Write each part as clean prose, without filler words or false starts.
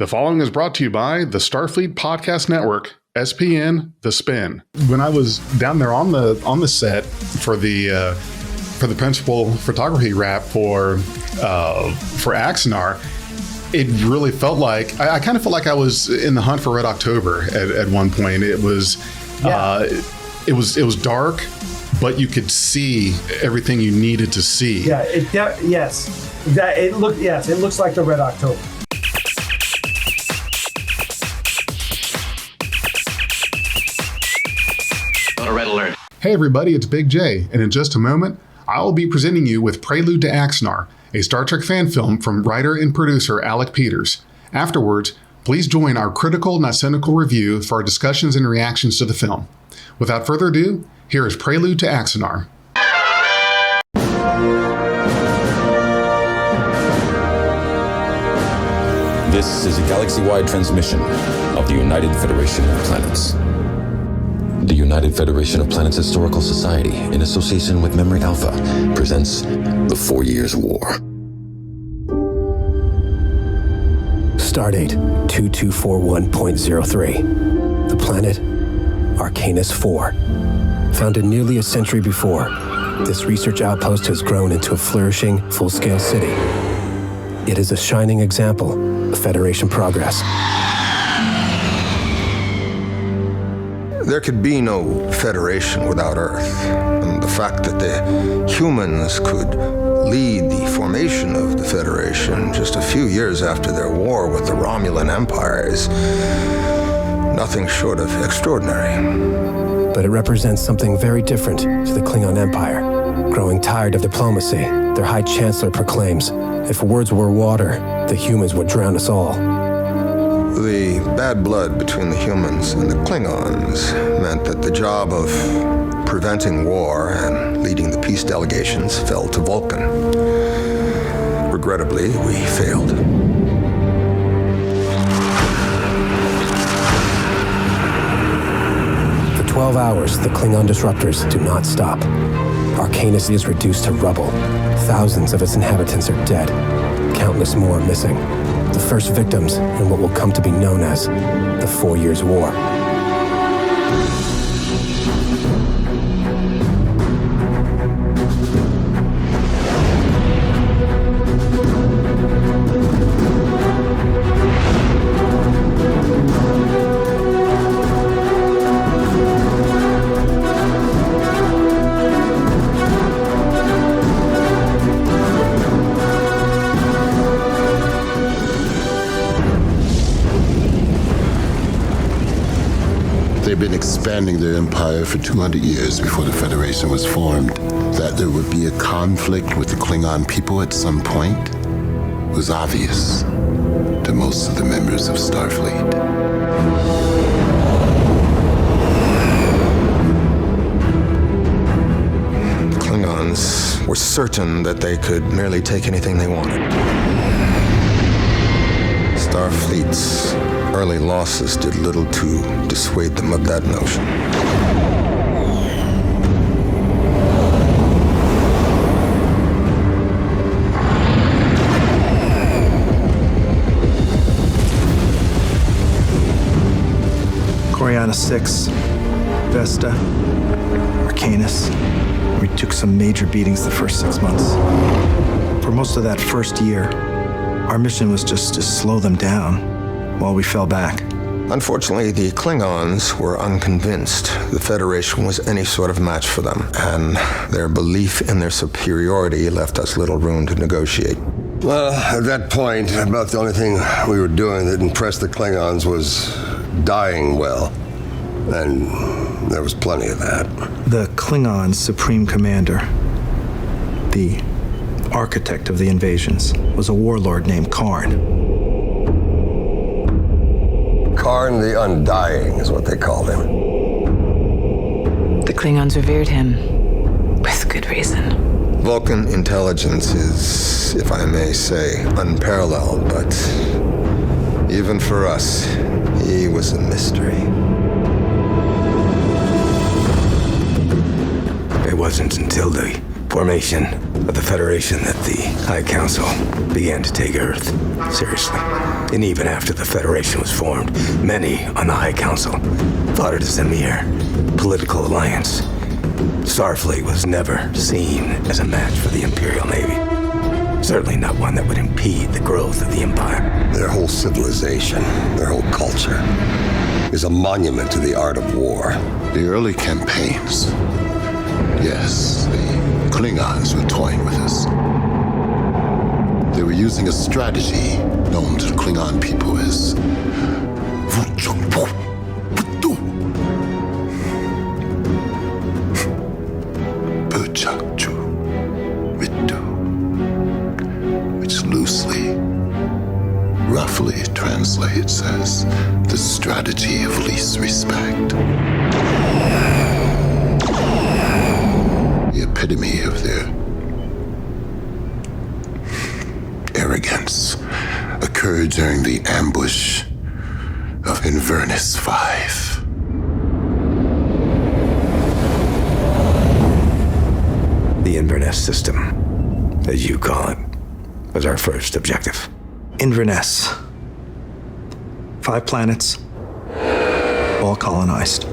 The following is brought to you by the Starfleet Podcast Network, SPN, The Spin. When I was down there on the set for the principal photography wrap for Axanar, it really felt like I kind of felt like I was in the hunt for Red October at one point. It was it was dark, but you could see everything you needed to see. Yeah, it looks like the Red October. Red alert. Hey everybody, it's Big J, and in just a moment, I will be presenting you with Prelude to Axanar, a Star Trek fan film from writer and producer Alec Peters. Afterwards, please join our Critical-not-Cynical review for our discussions and reactions to the film. Without further ado, here is Prelude to Axanar. This is a galaxy-wide transmission of the United Federation of Planets. The United Federation of Planets Historical Society, in association with Memory Alpha, presents The 4 Years' War. Stardate 2241.03. The planet, Arcanus 4. Founded nearly a century before, this research outpost has grown into a flourishing, full-scale city. It is a shining example of Federation progress. There could be no Federation without Earth. And the fact that the humans could lead the formation of the Federation just a few years after their war with the Romulan Empire is nothing short of extraordinary. But it represents something very different to the Klingon Empire. Growing tired of diplomacy, their High Chancellor proclaims, if words were water, the humans would drown us all. The bad blood between the humans and the Klingons meant that the job of preventing war and leading the peace delegations fell to Vulcan. Regrettably, we failed. For 12 hours, the Klingon disruptors do not stop. Arcanus is reduced to rubble. Thousands of its inhabitants are dead. Countless more are missing. The first victims in what will come to be known as the 4 Years' War. They've been expanding their empire for 200 years before the Federation was formed. That there would be a conflict with the Klingon people at some point was obvious to most of the members of Starfleet. The Klingons were certain that they could merely take anything they wanted. Starfleet's early losses did little to dissuade them of that notion. Coriana 6, Vesta, Arcanus. We took some major beatings the first 6 months. For most of that first year, our mission was just to slow them down while we fell back. Unfortunately, the Klingons were unconvinced the Federation was any sort of match for them, and their belief in their superiority left us little room to negotiate. Well, at that point, about the only thing we were doing that impressed the Klingons was dying well. And there was plenty of that. The Klingon Supreme Commander, the architect of the invasions, was a warlord named Karn. Karn the Undying is what they called him. The Klingons revered him, with good reason. Vulcan intelligence is, if I may say, unparalleled, but even for us, he was a mystery. It wasn't until the formation of the Federation that the High Council began to take Earth seriously. And even after the Federation was formed, many on the High Council thought it as a mere political alliance. Starfleet was never seen as a match for the Imperial Navy. Certainly not one that would impede the growth of the Empire. Their whole civilization, their whole culture, is a monument to the art of war. The early campaigns, yes, the Klingons were toying with us. They were using a strategy known to the Klingon people as which loosely, roughly translates as the strategy of least respect. The epitome of their arrogance occurred during the ambush of Inverness 5. The Inverness system, as you call it, was our first objective. Inverness. 5 planets, all colonized.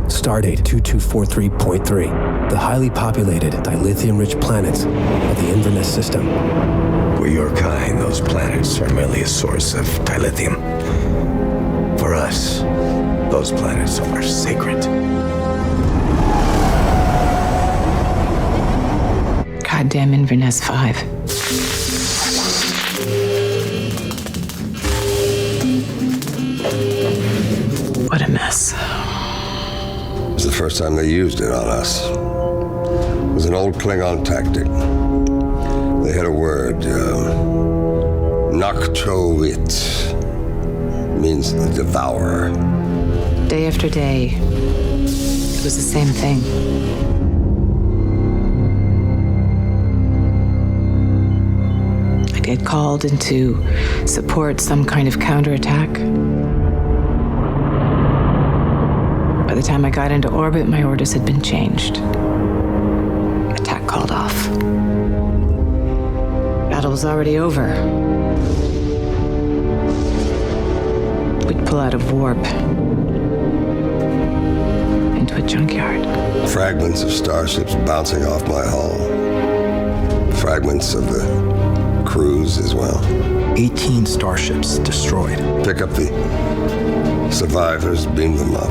Stardate 2243.3, the highly populated dilithium-rich planets of the Inverness system. For your kind, those planets are merely a source of dilithium. For us, those planets are sacred. Goddamn Inverness 5. What a mess. It was the first time they used it on us. It was an old Klingon tactic. They had a word, Nakchovit. Means the devourer. Day after day, it was the same thing. I'd get called in to support some kind of counterattack. By the time I got into orbit, my orders had been changed. Attack called off. Battle was already over. We'd pull out of warp into a junkyard. Fragments of starships bouncing off my hull. Fragments of the crews as well. 18 starships destroyed. Pick up the survivors, beam them up.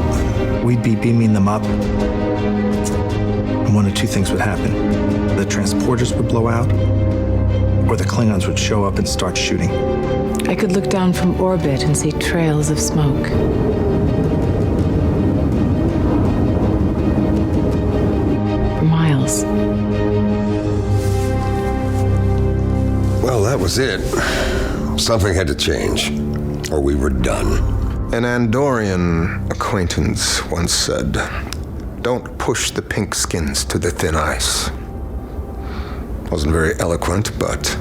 We'd be beaming them up, and one of 2 things would happen. The transporters would blow out, or the Klingons would show up and start shooting. I could look down from orbit and see trails of smoke. For miles. Well, that was it. Something had to change, or we were done. An Andorian acquaintance once said, "Don't push the pink skins to the thin ice." Wasn't very eloquent, but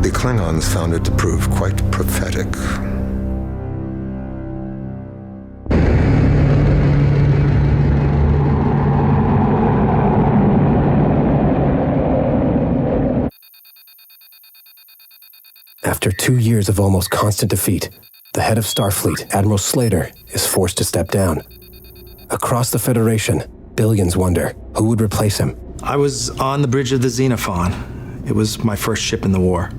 the Klingons found it to prove quite prophetic. After 2 years of almost constant defeat, the head of Starfleet, Admiral Slater, is forced to step down. Across the Federation, billions wonder who would replace him. I was on the bridge of the Xenophon. It was my first ship in the war.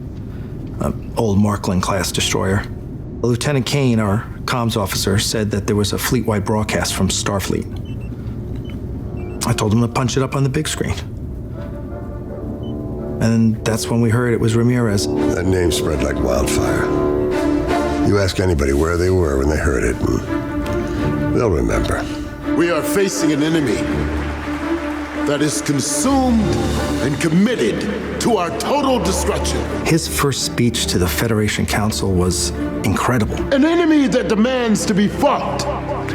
An old Markland-class destroyer. Lieutenant Kane, our comms officer, said that there was a fleet-wide broadcast from Starfleet. I told him to punch it up on the big screen. And that's when we heard it was Ramirez. That name spread like wildfire. You ask anybody where they were when they heard it, and they'll remember. We are facing an enemy that is consumed and committed to our total destruction. His first speech to the Federation Council was incredible. An enemy that demands to be fought,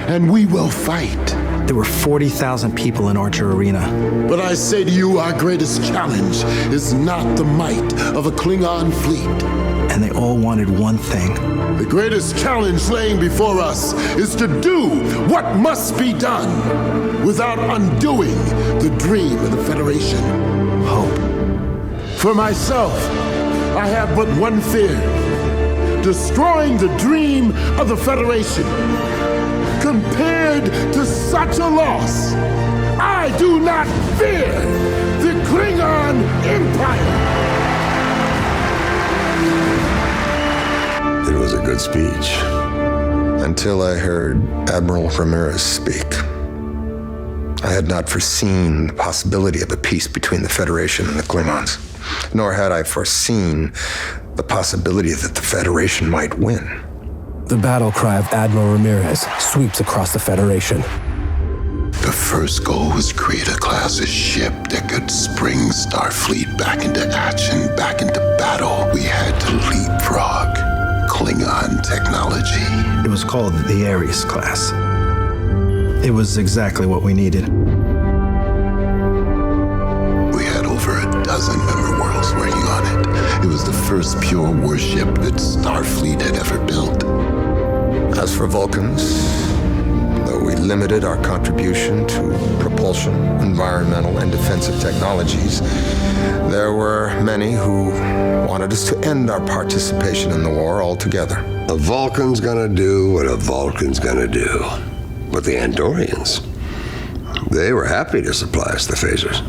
and we will fight. There were 40,000 people in Archer Arena. But I say to you, our greatest challenge is not the might of a Klingon fleet. And they all wanted one thing. The greatest challenge laying before us is to do what must be done without undoing the dream of the Federation. Hope. For myself, I have but one fear: destroying the dream of the Federation. Compared to such a loss, I do not fear the Klingon Empire. It was a good speech. Until I heard Admiral Ramirez speak. I had not foreseen the possibility of a peace between the Federation and the Klingons, nor had I foreseen the possibility that the Federation might win. The battle cry of Admiral Ramirez sweeps across the Federation. The first goal was to create a class of ship that could spring Starfleet back into action, back into battle. We had to leapfrog Klingon technology. It was called the Ares class. It was exactly what we needed. We had over a dozen member worlds working on it. It was the first pure warship that Starfleet had ever built. As for Vulcans, though we limited our contribution to propulsion, environmental, and defensive technologies, there were many who wanted us to end our participation in the war altogether. A Vulcan's gonna do what a Vulcan's gonna do. But the Andorians, they were happy to supply us the phasers.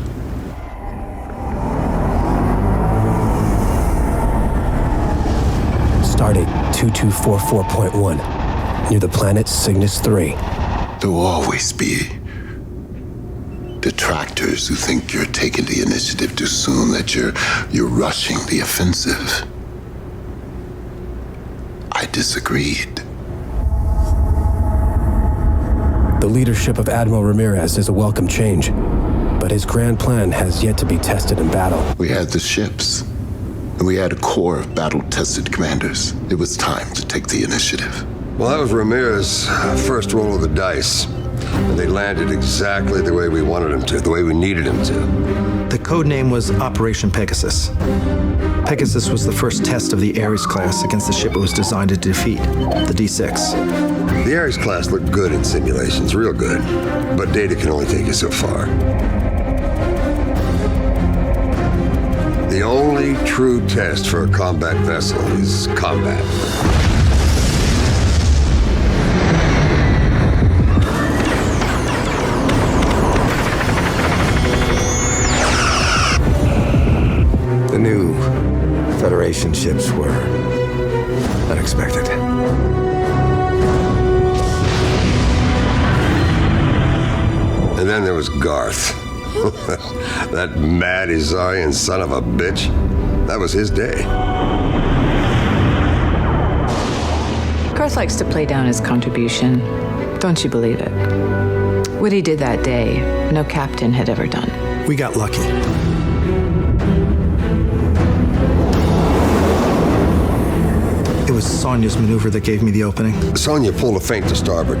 Stardate 2244.1, near the planet Cygnus 3. There will always be detractors who think you're taking the initiative too soon, that you're rushing the offensive. I disagreed. The leadership of Admiral Ramirez is a welcome change, but his grand plan has yet to be tested in battle. We had the ships, and we had a core of battle-tested commanders. It was time to take the initiative. Well, that was Ramirez's first roll of the dice. And they landed exactly the way we wanted them to, the way we needed them to. The code name was Operation Pegasus. Pegasus was the first test of the Ares class against the ship it was designed to defeat, the D6. The Ares class looked good in simulations, real good. But data can only take you so far. The only true test for a combat vessel is combat. The new Federation ships were unexpected. And then there was Garth. That mad Izarian son of a bitch. That was his day. Garth likes to play down his contribution. Don't you believe it? What he did that day, no captain had ever done. We got lucky. It was Sonya's maneuver that gave me the opening. Sonya pulled a feint to starboard.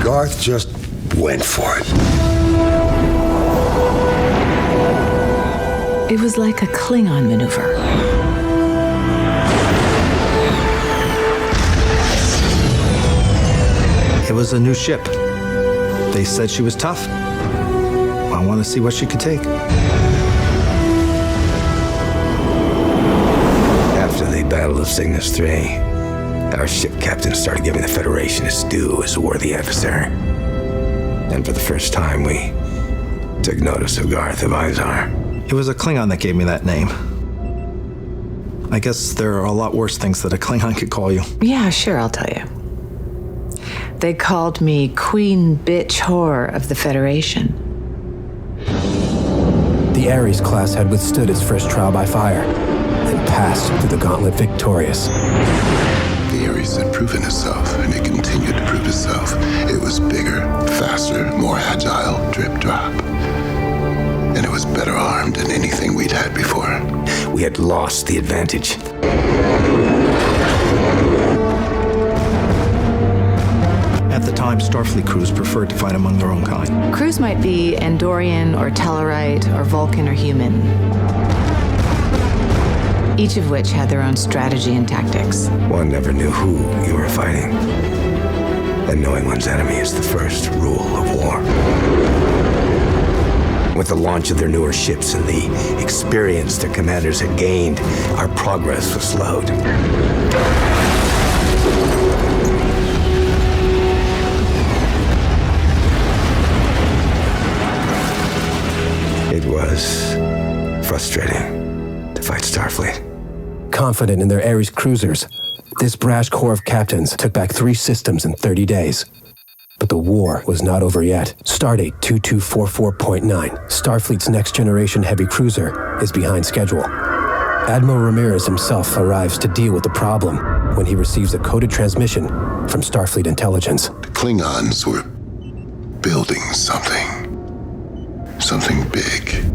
Garth just went for it. It was like a Klingon maneuver. It was a new ship. They said she was tough. I want to see what she could take. After the Battle of Cygnus 3, our ship captain started giving the Federation its due as a worthy adversary. And for the first time, we took notice of Garth of Izar. It was a Klingon that gave me that name. I guess there are a lot worse things that a Klingon could call you. Yeah, sure, I'll tell you. They called me Queen Bitch Whore of the Federation. The Ares class had withstood its first trial by fire and passed through the gauntlet victorious. The Ares had proven itself, and it continued to prove itself. It was bigger, faster, more agile, drip drop. And it was better armed than anything we'd had before. We had lost the advantage. At the time, Starfleet crews preferred to fight among their own kind. Crews might be Andorian or Tellarite or Vulcan or human, each of which had their own strategy and tactics. One never knew who you were fighting. And knowing one's enemy is the first rule of war. war. With the launch of their newer ships and the experience their commanders had gained, our progress was slowed. It was frustrating to fight Starfleet. Confident in their Ares cruisers, this brash corps of captains took back 3 systems in 30 days. But the war was not over yet. Stardate 2244.9, Starfleet's next-generation heavy cruiser, is behind schedule. Admiral Ramirez himself arrives to deal with the problem when he receives a coded transmission from Starfleet intelligence. The Klingons were building something big.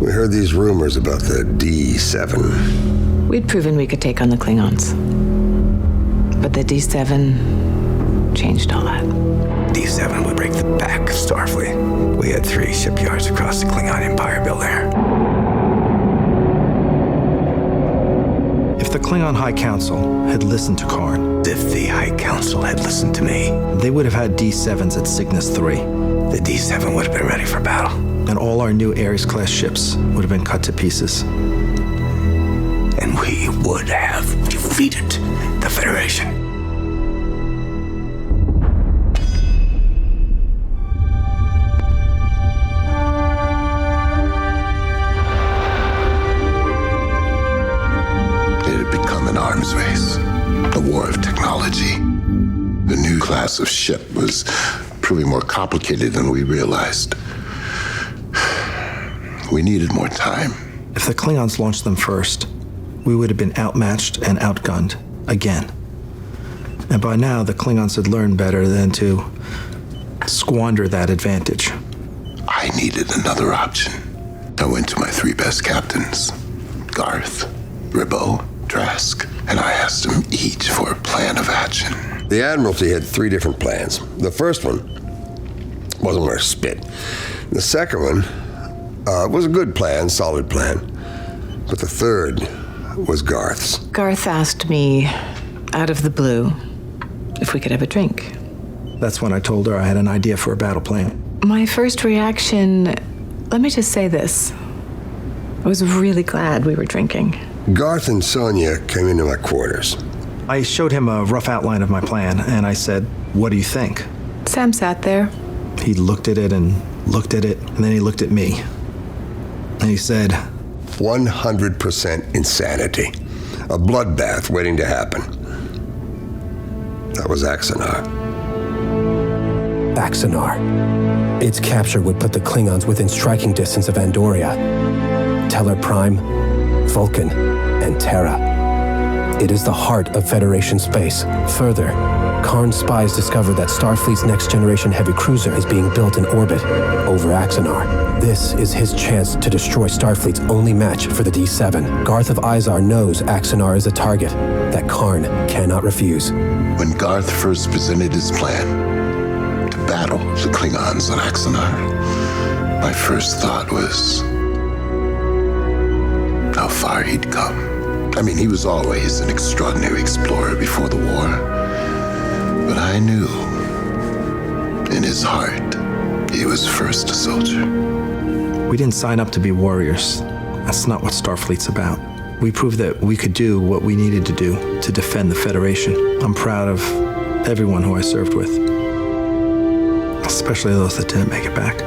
We heard these rumors about the D7. We'd proven we could take on the Klingons. But the D7 changed all that. D7 would break the back of Starfleet. We had 3 shipyards across the Klingon Empire built there. If the Klingon High Council had listened to Karn, If the High Council had listened to me, they would have had D7s at Cygnus 3, the D7 would have been ready for battle. and all our new Ares-class ships would have been cut to pieces. And we would have defeated the Federation. Arms race, a war of technology. The new class of ship was proving more complicated than we realized. We needed more time. If the Klingons launched them first, we would have been outmatched and outgunned again. And by now, the Klingons had learned better than to squander that advantage. I needed another option. I went to my 3 best captains, Garth, Ribot, Trask, and I asked them each for a plan of action. The Admiralty had 3 different plans. The first one wasn't worth spit. The second one was a good plan, solid plan. But the third was Garth's. Garth asked me, out of the blue, if we could have a drink. That's when I told her I had an idea for a battle plan. My first reaction, let me just say this. I was really glad we were drinking. Garth and Sonia came into my quarters. I showed him a rough outline of my plan, and I said, "What do you think?" Sam sat there. He looked at it, and then he looked at me. And he said, 100% insanity. A bloodbath waiting to happen. That was Axanar. Axanar. Its capture would put the Klingons within striking distance of Andoria, Teller Prime, Vulcan, and Terra. It is the heart of Federation space. Further, Karn's spies discovered that Starfleet's next-generation heavy cruiser is being built in orbit over Axanar. This is his chance to destroy Starfleet's only match for the D7. Garth of Izar knows Axanar is a target that Karn cannot refuse. When Garth first presented his plan to battle the Klingons on Axanar, my first thought was how far he'd come. I mean, he was always an extraordinary explorer before the war. But I knew, in his heart, he was first a soldier. "We didn't sign up to be warriors. That's not what Starfleet's about. We proved that we could do what we needed to do to defend the Federation. I'm proud of everyone who I served with, especially those that didn't make it back."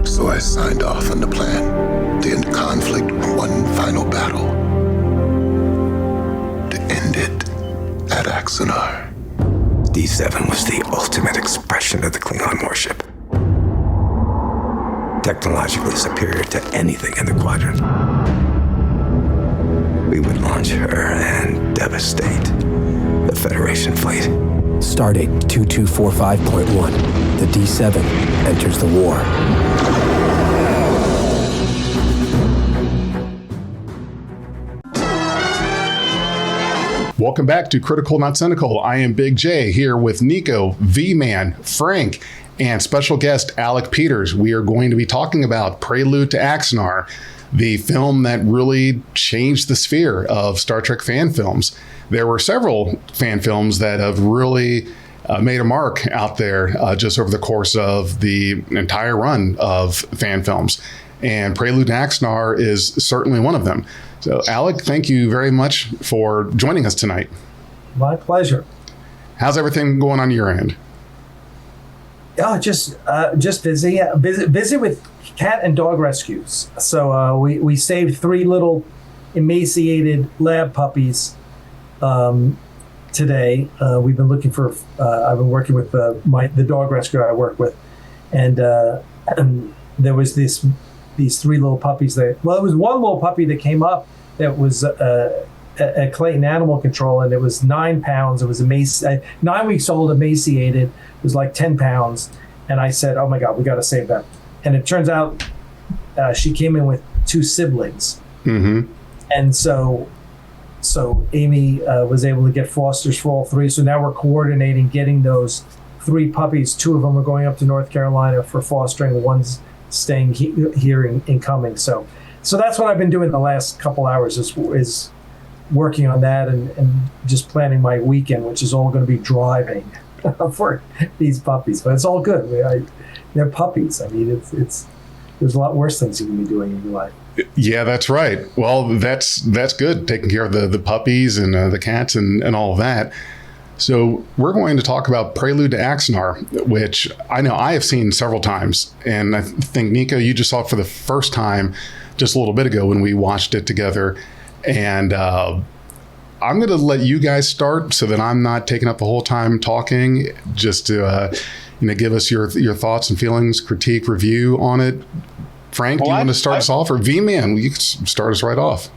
So I signed off on the plan to end conflict with one final battle, to end it at Axanar. D7 was the ultimate expression of the Klingon warship. Technologically superior to anything in the quadrant. We would launch her and devastate the Federation fleet. Stardate 2245.1. The D7 enters the war. Welcome back to Critical-not-Cynical. I am Big J here with Nico, V-Man, Frank, and special guest Alec Peters. We are going to be talking about Prelude to Axanar, the film that really changed the sphere of Star Trek fan films. There were several fan films that have really made a mark out there just over the course of the entire run of fan films. And Prelude to Axanar is certainly one of them. So, Alec, thank you very much for joining us tonight. My pleasure. How's everything going on your end? Oh, just busy with cat and dog rescues. So we saved 3 little emaciated lab puppies today. We've been looking for. I've been working with the dog rescuer I work with, and there was these 3 little puppies there. Well, there was one little puppy that came up that was at Clayton Animal Control, and it was 9 pounds. It was 9 weeks old, emaciated. It was like 10 pounds. And I said, oh my God, we got to save that. And it turns out she came in with 2 siblings. Mm-hmm. And so Amy was able to get fosters for all 3. So now we're coordinating getting those 3 puppies. 2 of them are going up to North Carolina for fostering. One's staying here in Cumming. So that's what I've been doing the last couple hours is working on that and just planning my weekend, which is all going to be driving for these puppies. But it's all good. They're puppies. I mean, it's there's a lot worse things you can be doing in your life. Yeah, that's right. Well, that's good, taking care of the puppies and the cats and all of that. So we're going to talk about Prelude to Axanar, which I know I have seen several times. And I think, Nico, you just saw it for the first time just a little bit ago when we watched it together. And I'm going to let you guys start so that I'm not taking up the whole time talking, just to give us your thoughts and feelings, critique, review on it. Frank, do you want to start us off? Or V-Man, you can start us right off.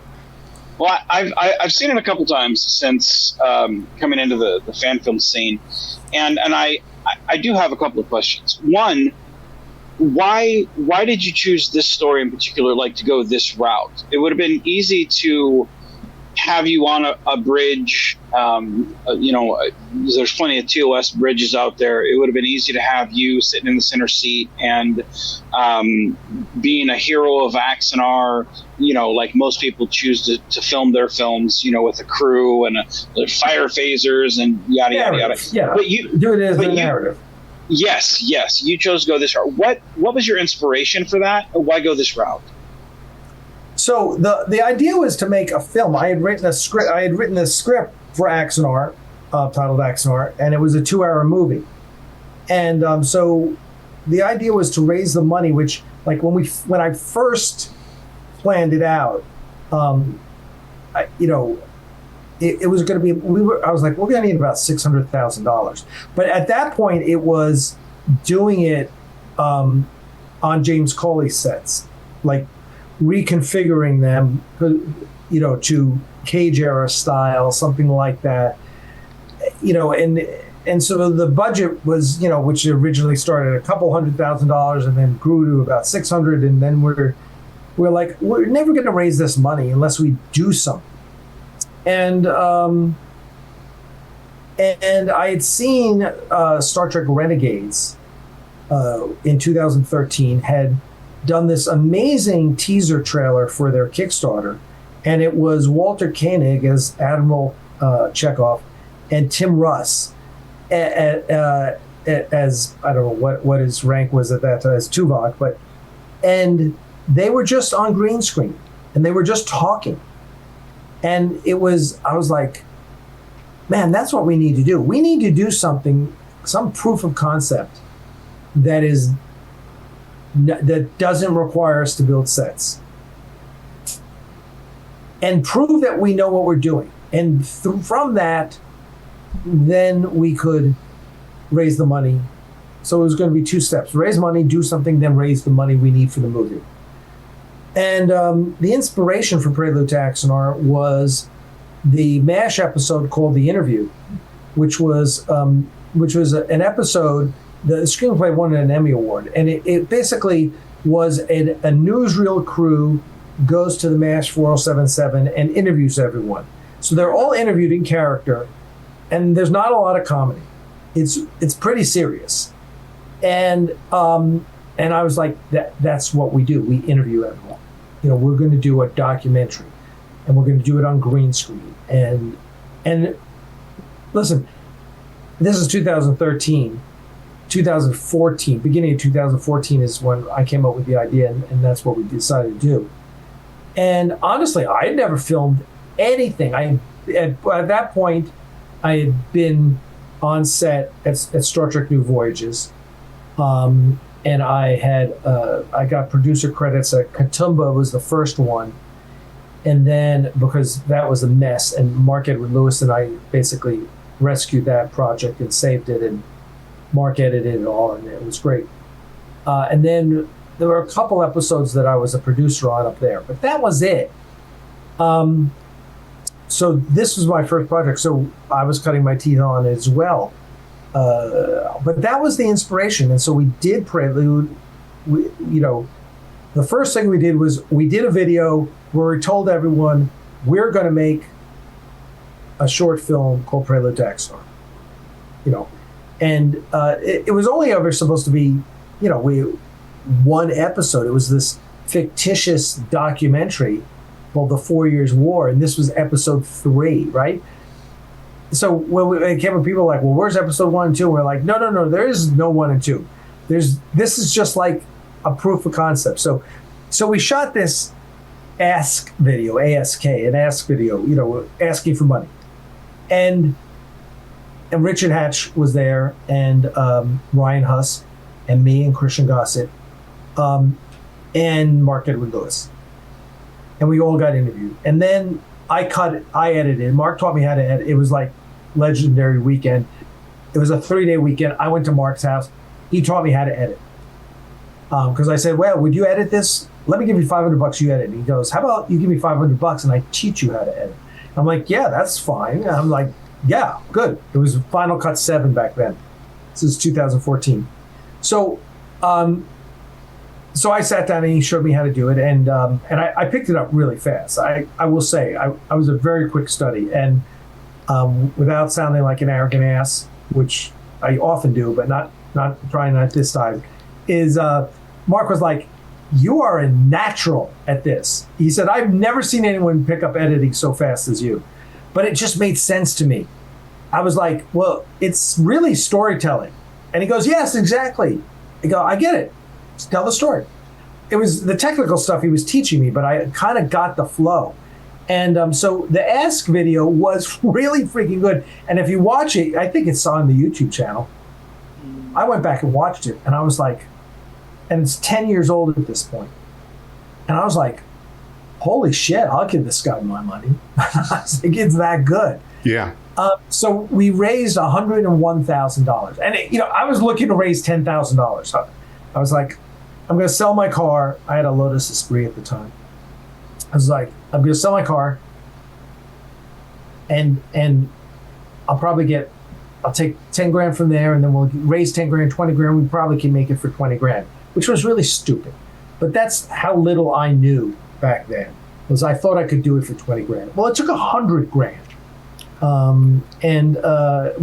Well, I've seen it a couple times since coming into the fan film scene, and I do have a couple of questions. One, why did you choose this story in particular, like to go this route? It would have been easy to have you on a bridge. There's plenty of TOS bridges out there. It would have been easy to have you sitting in the center seat and being a hero of Axanar, like most people choose to film their films, with a crew and the fire phasers and yada, yada, yada. Yeah, but you do it as a narrative. Yes. You chose to go this route. What was your inspiration for that? Why go this route? So the idea was to make a film. I had written a script. For Axanar, titled Axanar, and it was a 2-hour movie. And so the idea was to raise the money, which, like, when I first planned it out, it was going to be. I was like, we're going to need about $600,000. But at that point, it was doing it on James Cawley's sets, like reconfiguring them, to Cage era style, something like that, and so the budget was, which originally started at a couple $100,000 and then grew to about 600, and then we're like, we're never going to raise this money unless we do something. And I had seen Star Trek Renegades in 2013 had done this amazing teaser trailer for their Kickstarter. And it was Walter Koenig as Admiral Chekhov and Tim Russ as, I don't know what his rank was at that time, as Tuvok, and they were just on green screen and they were just talking. And I was like, man, that's what we need to do. We need to do something, some proof of concept that doesn't require us to build sets. And prove that we know what we're doing. And from that, then we could raise the money. So it was going to be 2 steps. Raise money, do something, then raise the money we need for the movie. And the inspiration for Prelude to Axanar was the MASH episode called The Interview, which was an episode, the screenplay won an Emmy Award. And it basically was a newsreel crew goes to the MASH 4077 and interviews everyone. So they're all interviewed in character, and there's not a lot of comedy. It's pretty serious. And I was like, that's what we do. We interview everyone. We're going to do a documentary, and we're going to do it on green screen. And listen, This is 2013. 2014, beginning of 2014 is when I came up with the idea, and that's what we decided to do. And honestly, I had never filmed anything. At that point, I had been on set at Star Trek New Voyages, and I got producer credits at Katoomba was the first one, and then because that was a mess, and Mark Edward Lewis and I basically rescued that project and saved it, and Mark edited it all, and it was great. And then there were a couple episodes that I was a producer on up there, but that was it. So this was my first project, so I was cutting my teeth on it as well. But that was the inspiration, and so we did Prelude. The first thing we did was we did a video where we told everyone we're going to make a short film called Prelude to Axanar. And it was only ever supposed to be, one episode. It was this fictitious documentary called The 4 Years' War, and this was episode 3, right? So when it came up, people were like, well, where's episode 1 and 2? And we're like, no, there is no 1 and 2. This is just like a proof of concept. So we shot this ask video, ASK, an ask video, asking for money. And Richard Hatch was there, and Ryan Huss, and me, and Christian Gossett, and Mark Edward Lewis. And we all got interviewed. And then I edited. Mark taught me how to edit. It was like legendary weekend. It was a 3-day weekend. I went to Mark's house. He taught me how to edit. Because I said, well, would you edit this? Let me give you $500, you edit. And he goes, how about you give me $500 and I teach you how to edit? I'm like, yeah, that's fine. And I'm like, yeah, good. It was Final Cut 7 back then. This is 2014. So I sat down and he showed me how to do it, and I picked it up really fast. I will say I was a very quick study, and without sounding like an arrogant ass, which I often do, but not this time, is Mark was like, you are a natural at this. He said, I've never seen anyone pick up editing so fast as you. But it just made sense to me. I was like, well, it's really storytelling. And he goes, yes, exactly. I go, I get it. Just tell the story. It was the technical stuff he was teaching me, but I kind of got the flow. And so the Ask video was really freaking good. And if you watch it, I think it's on the YouTube channel. I went back and watched it, and I was like, and it's 10 years old at this point. And I was like, holy shit, I'll give this guy my money. I was like, it's that good. Yeah. So we raised $101,000. And, I was looking to raise $10,000. I was like, I'm going to sell my car. I had a Lotus Esprit at the time. I was like, I'm going to sell my car. And I'll take 10 grand from there, and then we'll raise 10 grand, 20 grand. We probably can make it for 20 grand, which was really stupid. But that's how little I knew back then, was I thought I could do it for 20 grand. Well, it took 100 grand. And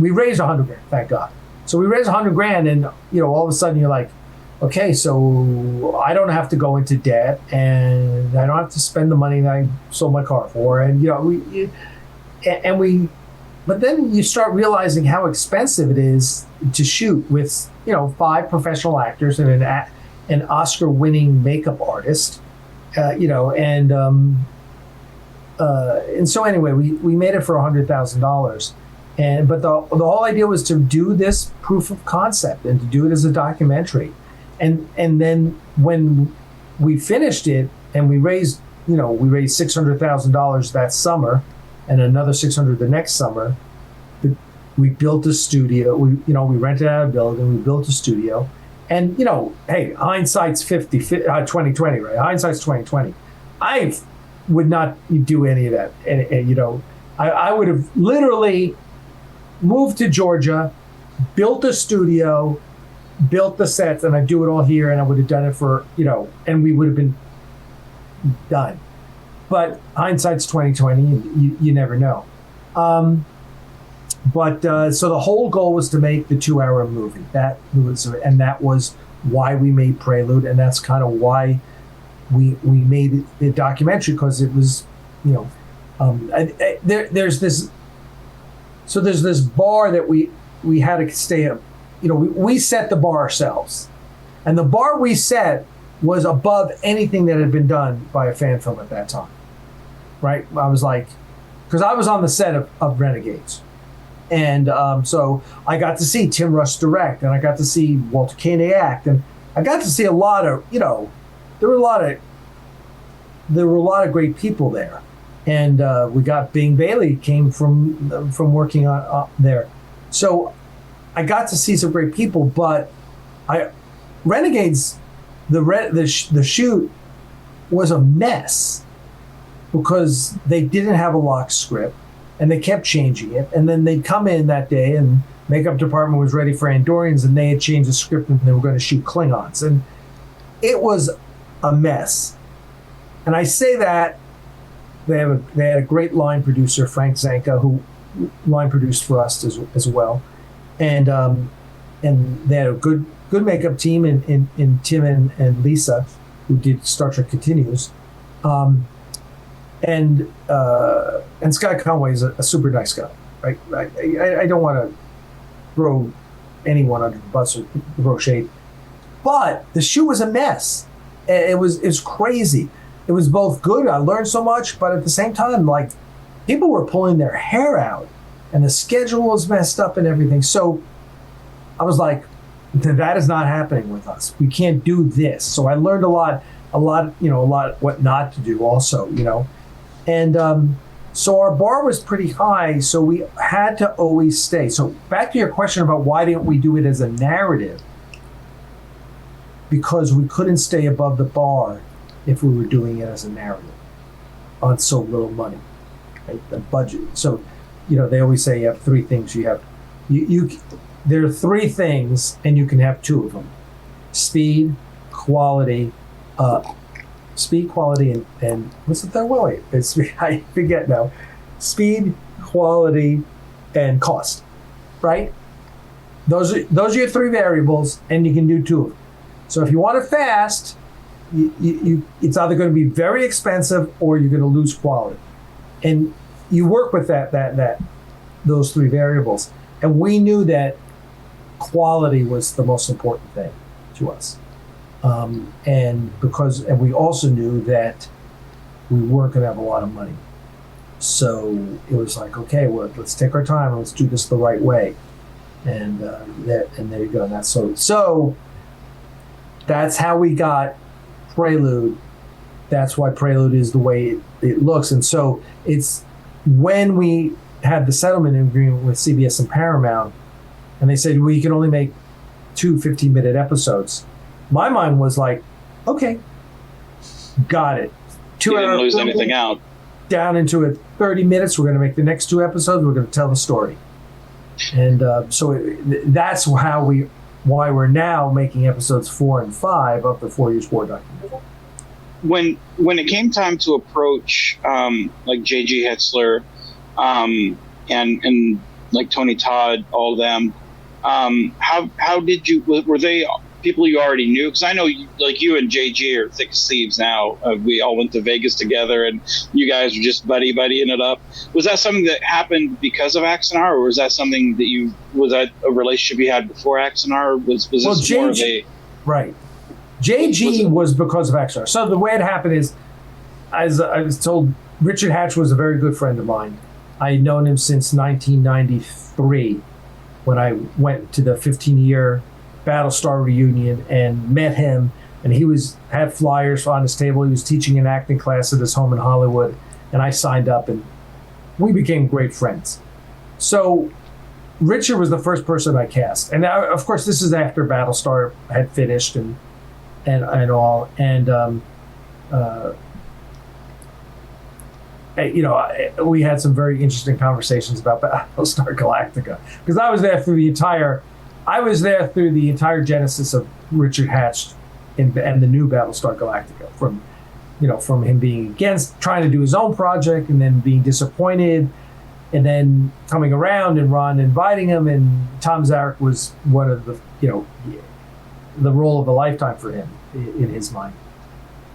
we raised 100 grand, thank God. So we raised 100 grand, and, all of a sudden you're like, okay, so I don't have to go into debt, and I don't have to spend the money that I sold my car for. And, but then you start realizing how expensive it is to shoot with, 5 professional actors and an Oscar-winning makeup artist, and so anyway, we made it for $100,000, but the whole idea was to do this proof of concept and to do it as a documentary, and then when we finished it and we raised $600,000 that summer, and another $600 the next summer. We built a studio. We rented out a building. We built a studio, and hey, hindsight's 2020, right? Hindsight's 2020. I would not do any of that, and I would have literally moved to Georgia, built a studio, built the sets, and I'd do it all here, and I would have done it for and we would have been done. But hindsight's 2020, and you never know. But so the whole goal was to make the 2-hour movie. That was why we made Prelude, and that's kind of why we made the documentary, because it was, there's this bar that we had to stay up. We set the bar ourselves, and the bar we set was above anything that had been done by a fan film at that time. Right? I was like, because I was on the set of Renegades, and so I got to see Tim Russ direct, and I got to see Walter Koenig act, and I got to see a lot of there were a lot of great people there, and we got Bing Bailey came from working on there, so I got to see some great people. But Renegades, the shoot was a mess because they didn't have a locked script and they kept changing it, and then they'd come in that day and makeup department was ready for Andorians and they had changed the script and they were going to shoot Klingons, and it was a mess. And I say that they had a great line producer, Frank Zanka, who line produced for us as well, and they had a good makeup team in Tim and Lisa, who did Star Trek Continues, and Scott Conway is a super nice guy. Right? I don't want to throw anyone under the bus or throw shade, but the shoot was a mess. It was crazy. It was both good. I learned so much, but at the same time, like, people were pulling their hair out, and the schedule was messed up and everything. So I was like, that is not happening with us. We can't do this. So I learned a lot what not to do also, and so our bar was pretty high. So we had to always stay. So back to your question about why didn't we do it as a narrative? Because we couldn't stay above the bar if we were doing it as a narrative on so little money, right? The budget. So, they always say you have three things. There are three things, and you can have two of them: speed, quality, and what's the third one? I forget now. Speed, quality, and cost. Right? Those are your three variables, and you can do two of them. So if you want it fast, it's either going to be very expensive or you're going to lose quality, and you work with those three variables. And we knew that quality was the most important thing to us, and we also knew that we weren't going to have a lot of money. So it was like, okay, well, let's take our time and let's do this the right way, and there you go. And that's so. That's how we got Prelude. That's why Prelude is the way it looks. And so it's when we had the settlement agreement with CBS and Paramount, and they said, we can only make 2 15-minute episodes. My mind was like, okay, got it. You didn't lose anything out. Down into it 30 minutes. We're going to make the next 2 episodes. We're going to tell the story. And that's why we're now making episodes 4 and 5 of the 4 Years War documentary. When it came time to approach like J.G. Hetzler and like Tony Todd, all of them, how did you? Were they people you already knew? Because I know you and J.G. are thick as thieves now. We all went to Vegas together, and you guys were just buddying it up. Was that something that happened because of Axanar, or was that something that was that a relationship you had before Axanar? Was this more of a right? JG was because of Axanar. So the way it happened is, as I was told, Richard Hatch was a very good friend of mine. I had known him since 1993, when I went to the 15-year Battlestar reunion and met him, and he had flyers on his table. He was teaching an acting class at his home in Hollywood, and I signed up, and we became great friends. So Richard was the first person I cast, and of course this is after Battlestar had finished and all, and we had some very interesting conversations about Battlestar Galactica, because I was there through the entire genesis of Richard Hatch and the new Battlestar Galactica, from him being against trying to do his own project and then being disappointed and then coming around and Ron inviting him, and Tom Zarek was one of the role of a lifetime for him in his mind.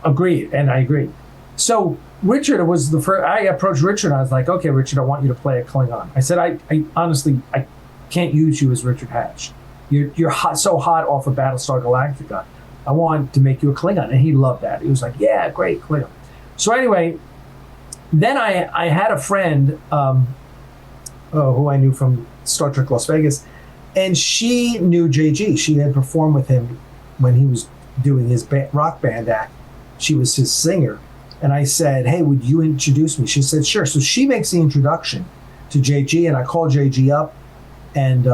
Agreed, and I agree. So Richard was the first. I approached Richard and I was like, okay, Richard, I want you to play a Klingon. I said, I honestly can't use you as Richard Hatch. You're hot, so hot off of Battlestar Galactica. I want to make you a Klingon. And he loved that. He was like, yeah, great, Klingon. So anyway, then I had a friend who I knew from Star Trek Las Vegas, and she knew JG. She had performed with him when he was doing his rock band act. She was his singer. And I said, hey, would you introduce me? She said, sure. So she makes the introduction to JG, and I called JG up, and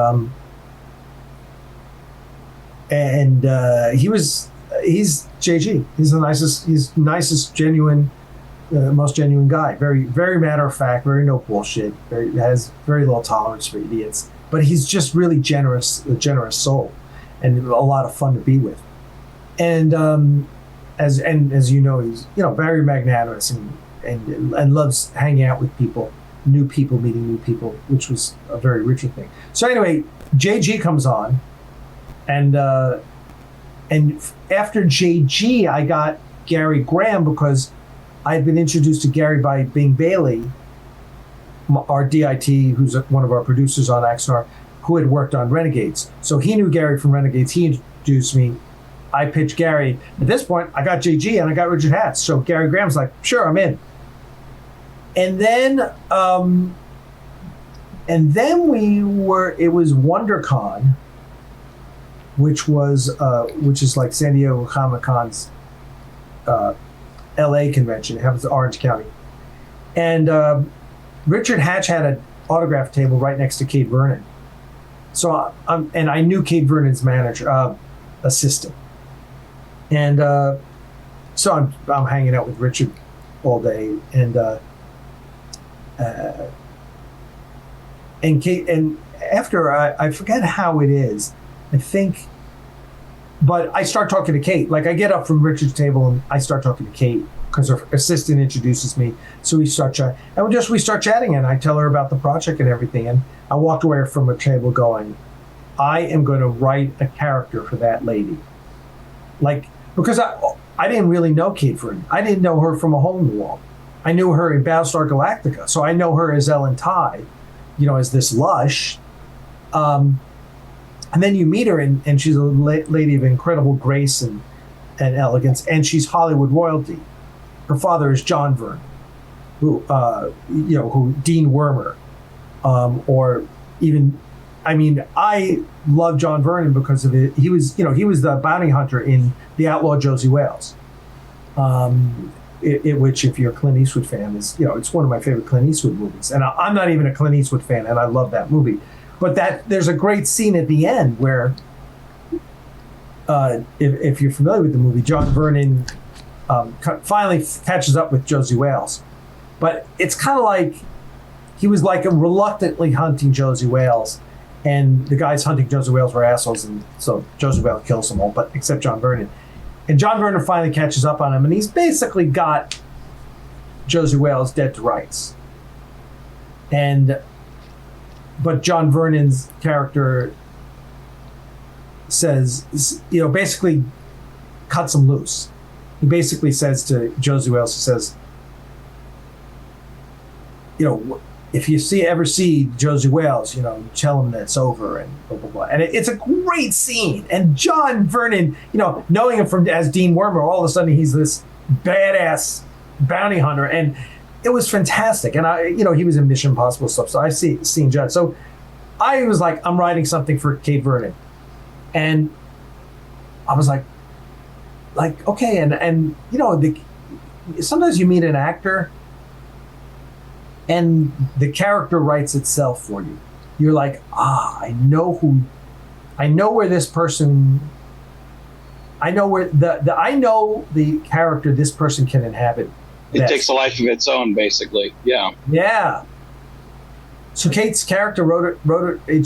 he's JG. He's the nicest, genuine, most genuine guy. Very, very matter of fact, very no bullshit. Has very little tolerance for idiots. But he's just really generous, a generous soul, and a lot of fun to be with. And as you know, he's very magnanimous and loves hanging out with people, meeting new people, which was a very Richard thing. So anyway, JG comes on, and after JG, I got Gary Graham because I had been introduced to Gary by Bing Bailey, our DIT, who's one of our producers on Axanar, who had worked on Renegades. So he knew Gary from Renegades. He introduced me. I pitched Gary. At this point, I got JG and I got Richard Hatch. So Gary Graham's like, sure, I'm in. And then it was WonderCon, which is like San Diego Comic-Con's LA convention. It happens in Orange County. And Richard Hatch had an autograph table right next to Kate Vernon. So and I knew Kate Vernon's manager, assistant. And so I'm hanging out with Richard all day, and Kate, and after I forget how it is, I think, but I start talking to Kate. Like I get up from Richard's table and I start talking to Kate because her assistant introduces me. So we start chatting, and we start chatting, and I tell her about the project and everything. And I walked away from a table going, I am going to write a character for that lady. Like, because I didn't really know Kate Vernon. I didn't know her from a hole in the wall. I knew her in Battlestar Galactica. So I know her as Ellen Tigh, as this lush. And then you meet her, and she's a lady of incredible grace and elegance, and she's Hollywood royalty. Her father is John Vernon, who Dean Wormer, or even, I love John Vernon because of it. He was the bounty hunter in The Outlaw Josie Wales, which, if you're a Clint Eastwood fan, is it's one of my favorite Clint Eastwood movies. And I'm not even a Clint Eastwood fan, and I love that movie. But there's a great scene at the end where, if you're familiar with the movie, John Vernon finally catches up with Josie Wales. But it's kind of like he was like reluctantly hunting Josie Wales, and the guys hunting Josie Wales were assholes, and so Josie Wales kills them all, but except John Vernon. And John Vernon finally catches up on him, and he's basically got Josie Wales dead to rights. But John Vernon's character says, basically cuts him loose. He basically says to Josie Wales, he says, if you ever see Josie Wales, tell him that it's over, and blah, blah, blah. And it's a great scene. And John Vernon, knowing him as Dean Wormer, all of a sudden he's this badass bounty hunter. And it was fantastic. And he was in Mission Impossible stuff. So I seen John. So I was like, I'm writing something for Kate Vernon. And I was like, okay. And sometimes you meet an actor and the character writes itself for you. You're like, I know where this person, I know where I know the character this person can inhabit. It takes a life of its own, basically. Yeah. Yeah. So Kate's character wrote it.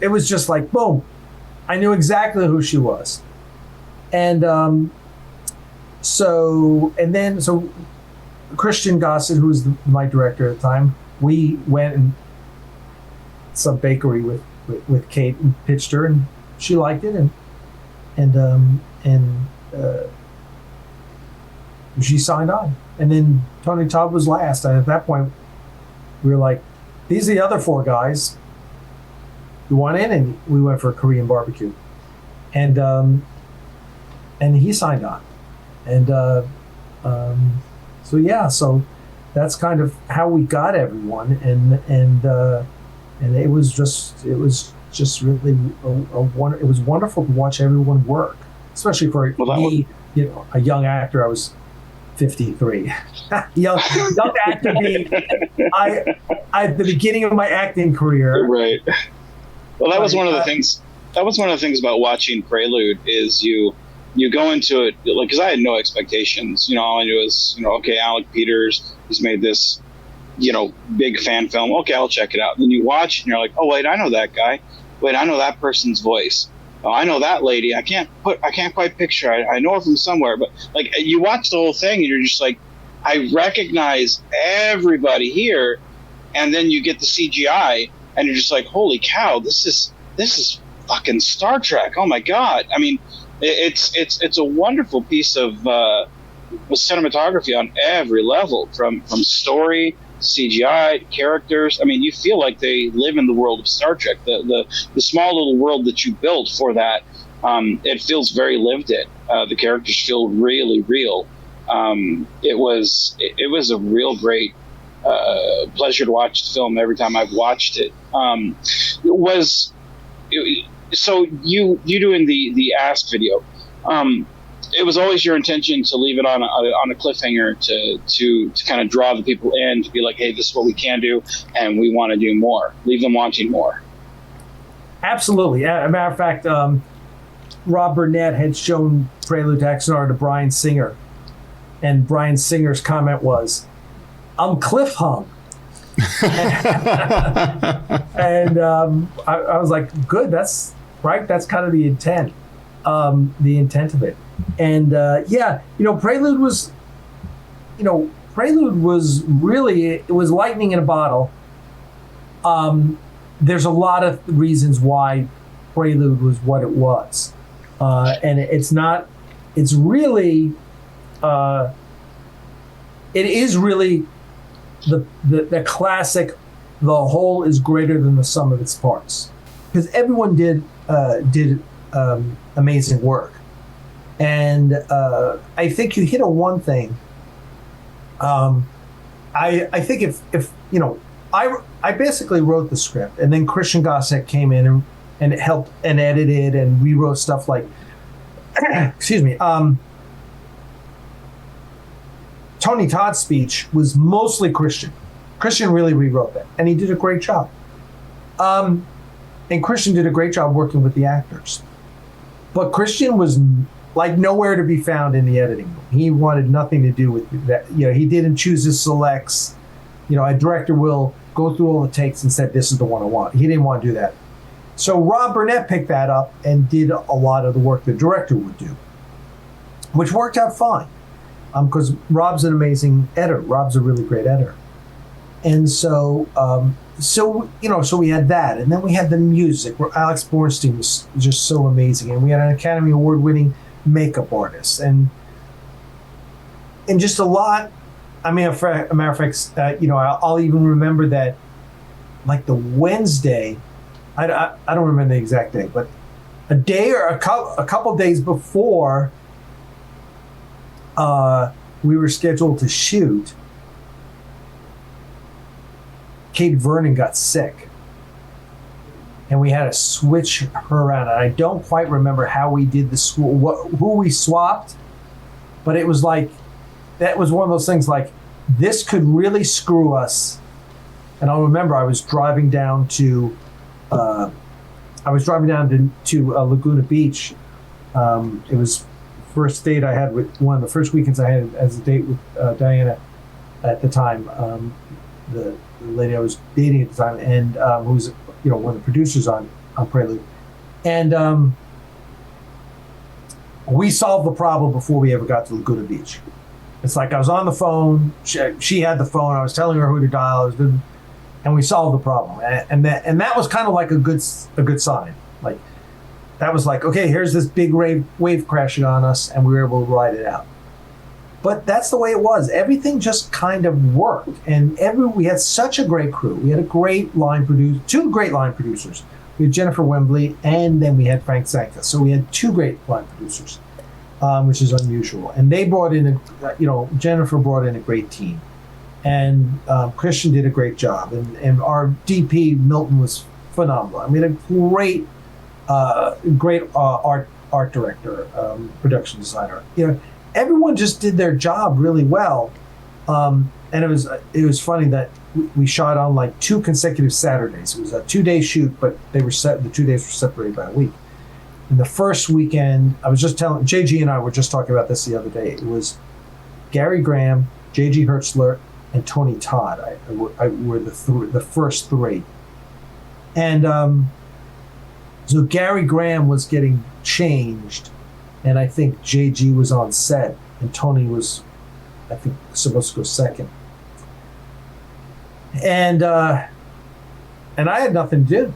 It was just like, boom. I knew exactly who she was. And so Christian Gossett, who was my director at the time, we went and some bakery with Kate and pitched her, and she liked it, and she signed on. And then Tony Todd was last. And at that point, we were like, these are the other four guys. you want in? And we went for a Korean barbecue, and he signed on, and so that's kind of how we got everyone, and it was just really it was wonderful to watch everyone work, especially for me, a young actor. I was 53. young actor being I at the beginning of my acting career. Right. Well, that was one of the things. That was one of the things about watching Prelude is you go into it like, because I had no expectations. All I knew was okay, Alec Peters, he's made this big fan film. Okay, I'll check it out. And then you watch and you're like, oh wait, I know that guy. Wait, I know that person's voice. Oh, I know that lady. I can't quite picture. I know her from somewhere, but like you watch the whole thing and you're just like, I recognize everybody here, and then you get the CGI and you're just like, holy cow, this is fucking Star Trek. Oh my god. I mean, it's a wonderful piece of cinematography on every level, from story, CGI, characters. I mean, you feel like they live in the world of Star Trek. The small little world that you built for that, it feels very lived in. The characters feel really real. It was a real great pleasure to watch the film every time I've watched it. So you doing the Ask video, it was always your intention to leave it on a cliffhanger to kind of draw the people in, to be like, hey, this is what we can do, and we want to do more. Leave them wanting more. Absolutely. As a matter of fact, Rob Burnett had shown Prelude to Axanar to Bryan Singer, and Bryan Singer's comment was, "I'm cliff hung." And I was like, good, that's right, that's kind of the intent of it. And Prelude was really, it was lightning in a bottle. There's a lot of reasons why Prelude was what it was, and it is really the classic, the whole is greater than the sum of its parts, because everyone did amazing work. And I think you hit on one thing. I think if I basically wrote the script, and then Christian Gossett came in and helped and edited and rewrote stuff like excuse me, Tony Todd's speech was mostly Christian. Christian really rewrote that, and he did a great job. And Christian did a great job working with the actors. But Christian was like nowhere to be found in the editing room. He wanted nothing to do with that. He didn't choose his selects. A director will go through all the takes and said, this is the one I want. He didn't want to do that. So Rob Burnett picked that up and did a lot of the work the director would do, which worked out fine. Because Rob's an amazing editor. Rob's a really great editor. And so we had that. And then we had the music, where Alex Bornstein was just so amazing. And we had an Academy Award-winning makeup artist. And just a lot. I mean, a matter of fact, I'll even remember that, like the Wednesday, I don't remember the exact day, but a day or a couple days before we were scheduled to shoot, Kate Vernon got sick, and we had to switch her around. And I don't quite remember how we did who we swapped, but it was like, that was one of those things like, this could really screw us. And I'll remember I was driving down to Laguna Beach. It was first date I had with one of the first weekends I had as a date with Diana at the time, the lady I was dating at the time, and who was one of the producers on Prelude. And we solved the problem before we ever got to Laguna Beach. It's like I was on the phone, she had the phone, I was telling her who to dial, and we solved the problem. And that was kind of like a good sign. Like, that was like, okay, here's this big wave crashing on us, and we were able to ride it out. But that's the way it was. Everything just kind of worked. And we had such a great crew. We had two great line producers, we had Jennifer Wembley, and then we had Frank Zanka. So we had two great line producers, which is unusual. And they brought in, Jennifer brought in a great team. And Christian did a great job. And our DP, Milton, was phenomenal. I mean, a great art director, production designer. Everyone just did their job really well. And it was funny that we shot on like 2 consecutive Saturdays. It was a 2-day shoot, but the 2 days were separated by a week. And the first weekend, I was just telling JG and I were just talking about this the other day. It was Gary Graham, JG Hertzler, and Tony Todd. I were the first 3. And so Gary Graham was getting changed, and I think JG was on set, and Tony was, I think, supposed to go second. And I had nothing to do.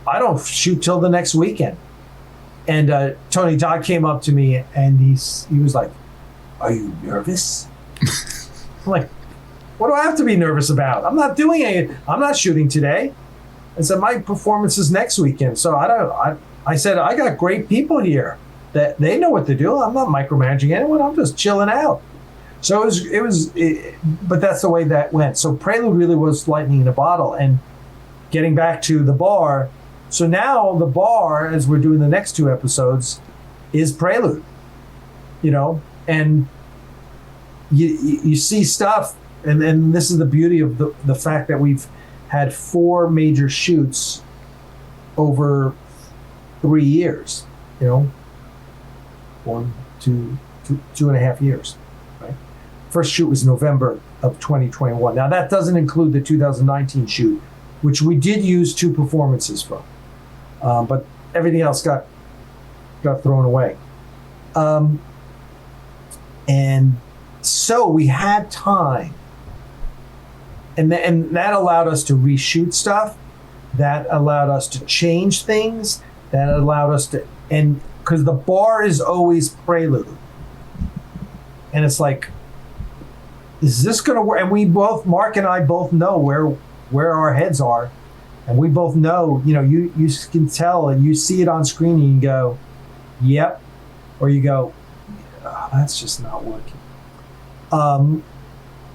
I don't shoot till the next weekend. And Tony Todd came up to me, and he was like, "Are you nervous?" I'm like, "What do I have to be nervous about? I'm not doing it. I'm not shooting today." I said, "My performance is next weekend." So I said, "I got great people here that they know what to do. I'm not micromanaging anyone. I'm just chilling out." So but that's the way that went. So Prelude really was lightning in a bottle. And getting back to the bar, so now the bar, as we're doing the next 2 episodes, is Prelude, and you see stuff, and this is the beauty of the fact that we've had 4 major shoots over 3 years, 1, 2, 2.5 years, right? First shoot was November of 2021. Now that doesn't include the 2019 shoot, which we did use 2 performances from, but everything else got thrown away. And so we had time, and that allowed us to reshoot stuff, that allowed us to change things, that allowed us to, and because the bar is always Prelude, and it's like, is this going to work? And we both, Mark and I both know where our heads are, and we both know, you can tell, and you see it on screen, and you go, "Yep," or you go, "Oh, that's just not working."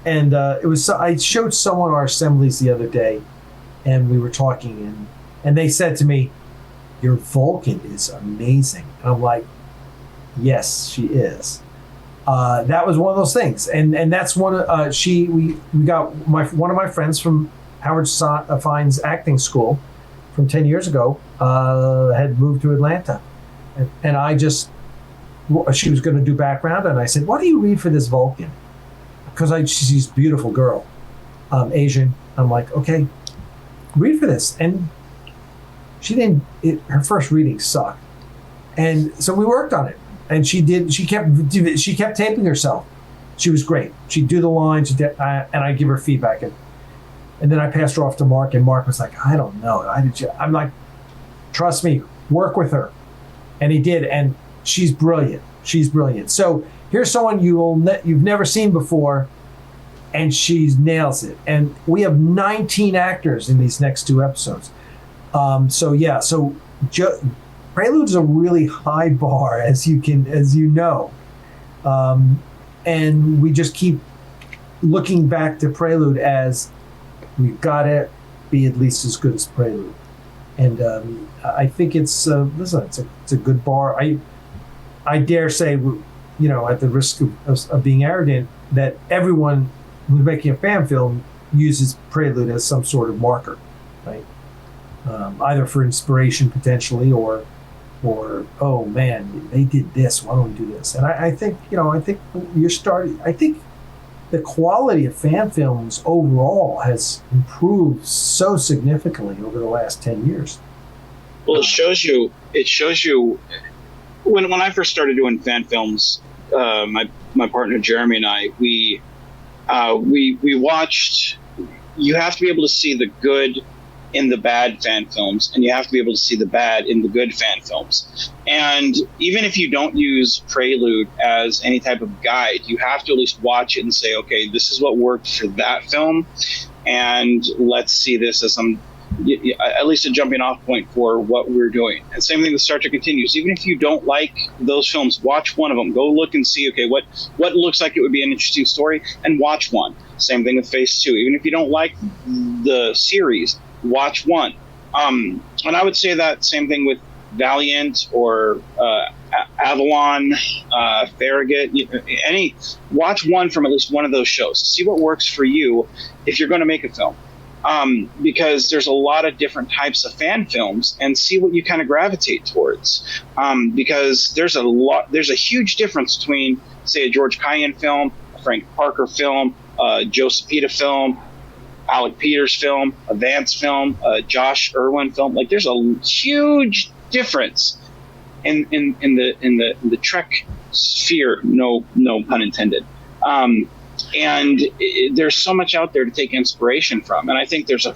It was. I showed someone our assemblies the other day, and we were talking, and they said to me, "Your Vulcan is amazing." And I'm like, "Yes, she is." That was one of those things, and that's one. We got one of my friends from Howard Fine's acting school from 10 years ago had moved to Atlanta, and she was going to do background, and I said, "What do you read for this Vulcan?" Because she's a beautiful girl, Asian. I'm like, "Okay, read for this." And she didn't. Her first reading sucked, and so we worked on it. And she kept taping herself. She was great. She'd do the lines, and I'd give her feedback, and then I passed her off to Mark, and Mark was like, "I don't know." I'm like, "Trust me, work with her," and he did, and she's brilliant. She's brilliant. So here's someone you've never seen before, and she nails it. And we have 19 actors in these next 2 episodes. Prelude's a really high bar, as you know, and we just keep looking back to Prelude as we've got to be at least as good as Prelude. And I think it's a good bar. I dare say, at the risk of being arrogant, that everyone who's making a fan film uses Prelude as some sort of marker, right? Either for inspiration potentially, or oh man, they did this, why don't we do this? And I think the quality of fan films overall has improved so significantly over the last 10 years. Well, it shows you when I first started doing fan films, my partner Jeremy and I, we watched. You have to be able to see the good in the bad fan films, and you have to be able to see the bad in the good fan films. And even if you don't use Prelude as any type of guide, you have to at least watch it and say, okay, this is what worked for that film, and let's see this as at least a jumping off point for what we're doing. And same thing with Star Trek Continues. Even if you don't like those films, watch one of them. Go look and see, okay, what looks like it would be an interesting story, and watch one. Same thing with Phase 2. Even if you don't like the series, watch one. And I would say that same thing with Valiant or Avalon, Farragut. Watch one from at least one of those shows. See what works for you if you're going to make a film. Because there's a lot of different types of fan films, and see what you kind of gravitate towards. Because there's a huge difference between, say, a George Cayenne film, a Frank Parker film, a Joe Sapita film, Alec Peters film, a Vance film, a Josh Irwin film. Like, there's a huge difference in the Trek sphere. No pun intended. And there's so much out there to take inspiration from, and I think there's a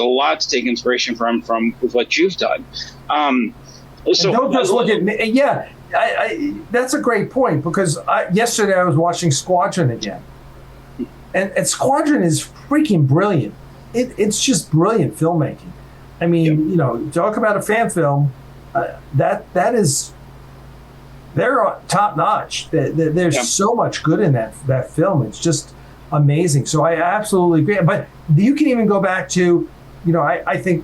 lot to take inspiration from with what you've done. So don't just look at me. Yeah, that's a great point, because yesterday I was watching Squadron again, and Squadron is freaking brilliant. It's just brilliant filmmaking. I mean, talk about a fan film. That is. They're top notch. There's so much good in that film. It's just amazing. So I absolutely agree. But you can even go back to, I think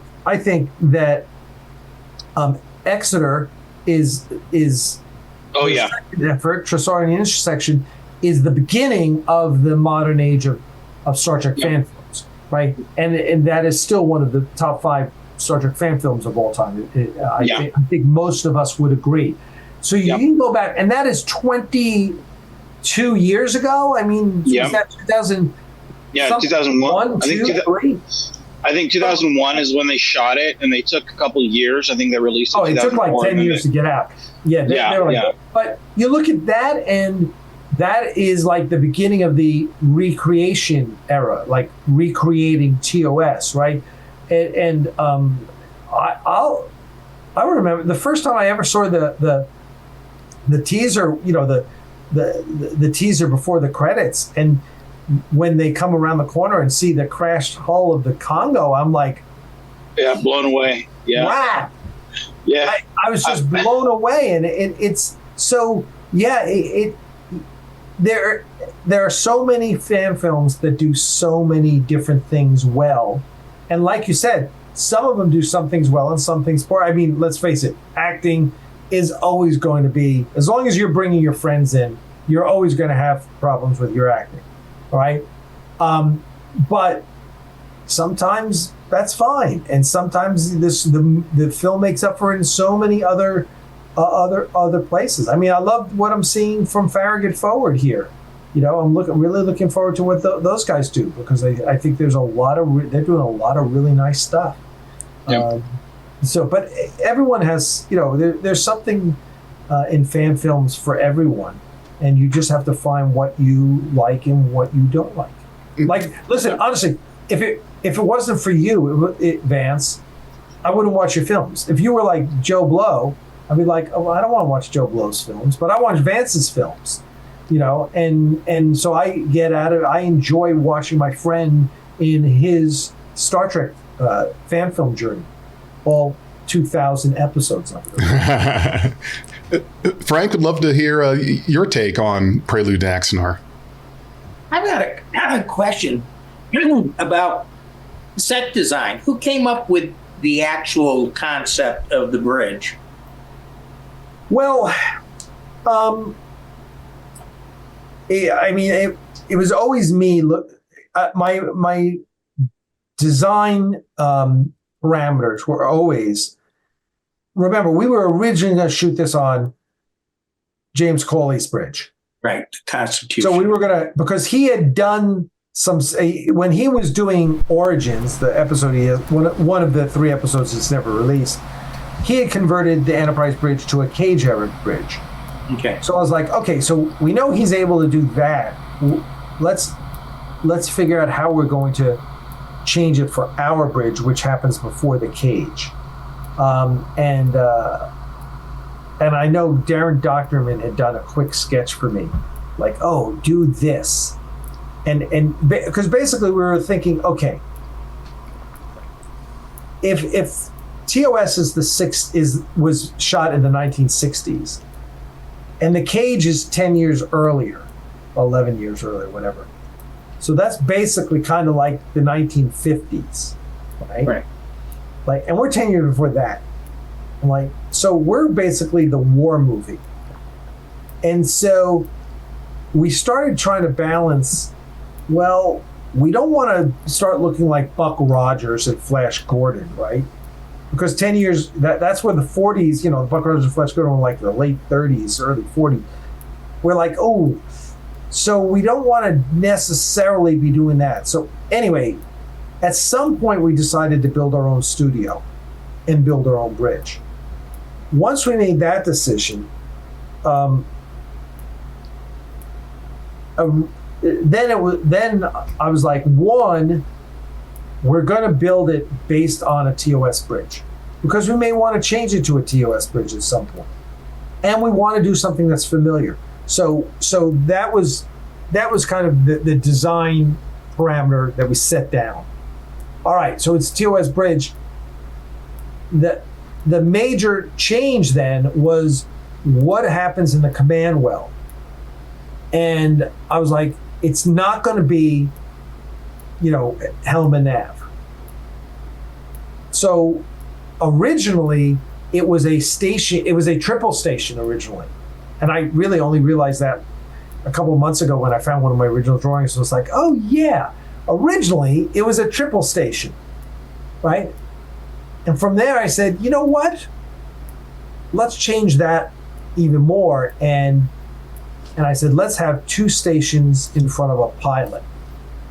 that Exeter is effort. Tresorian Intersection is the beginning of the modern age of Star Trek fan films, right? And that is still one of the top 5 Star Trek fan films of all time. I think most of us would agree. So you can go back, and that is 22 years ago. I mean, was that 2000? Yeah, 2001. I think 2001 is when they shot it, and they took a couple of years. I think they released it. Oh, it took like 10 years to get out. But you look at that, and that is like the beginning of the recreation era, like recreating TOS, right? And I remember the first time I ever saw the teaser, the teaser before the credits, and when they come around the corner and see the crashed hull of the Congo, I'm like, blown away. Wow. Yeah. I was just blown away, and it's so there are so many fan films that do so many different things well, and like you said, some of them do some things well and some things poor. I mean, let's face it, acting is always going to be, as long as you're bringing your friends in, you're always going to have problems with your acting, right? But sometimes that's fine, and sometimes the film makes up for it in so many other places. I mean, I love what I'm seeing from Farragut forward here. I'm really looking forward to what those guys do, because I think there's they're doing a lot of really nice stuff. Yep. But everyone has, there's something in fan films for everyone, and you just have to find what you like and what you don't like. Like, listen, honestly, if it wasn't for you, Vance, I wouldn't watch your films. If you were like Joe Blow, I'd be like, oh, I don't want to watch Joe Blow's films, but I watch Vance's films, and so I get at it. I enjoy watching my friend in his Star Trek fan film journey. All 2,000 episodes of it. Frank, would love to hear your take on Prelude to Axanar. I've got a question about set design. Who came up with the actual concept of the bridge? Well, it was always me. Look, my design parameters were always, remember, we were originally going to shoot this on James Cawley's bridge. Right, the Constitution. So we were going to, because he had done when he was doing Origins, the episode he has, one of the 3 episodes that's never released, he had converted the Enterprise bridge to a cage era bridge. Okay. So I was like, okay, so we know he's able to do that. Let's figure out how we're going to change it for our bridge, which happens before the cage. And I know Darren Doctorman had done a quick sketch for me, like, oh, do this. and because basically we were thinking, okay, if TOS was shot in the 1960s, and The Cage is 10 years earlier, 11 years earlier, whatever. So that's basically kind of like the 1950s, right? Right. Like, and we're 10 years before that. Like, so we're basically the war movie. And so we started trying to balance, well, we don't want to start looking like Buck Rogers and Flash Gordon, right? Because 10 years, that's where the 40s, you know, Buck Rogers and Flash Gordon were like the late 30s, early 40s. We're like, oh, so we don't want to necessarily be doing that. So anyway, at some point we decided to build our own studio and build our own bridge. Once we made that decision, then I was like, one, we're going to build it based on a TOS bridge because we may want to change it to a TOS bridge at some point, and we want to do something that's familiar. So that was kind of the design parameter that we set down. All right, so it's TOS bridge. The major change then was what happens in the command well. And I was like, it's not going to be, you know, helm and nav. So originally it was a station, it was a triple station originally. And I really only realized that a couple of months ago when I found one of my original drawings. It was like, oh yeah, originally it was a triple station, right? And from there I said, you know what? Let's change that even more. And I said, let's have two stations in front of a pilot.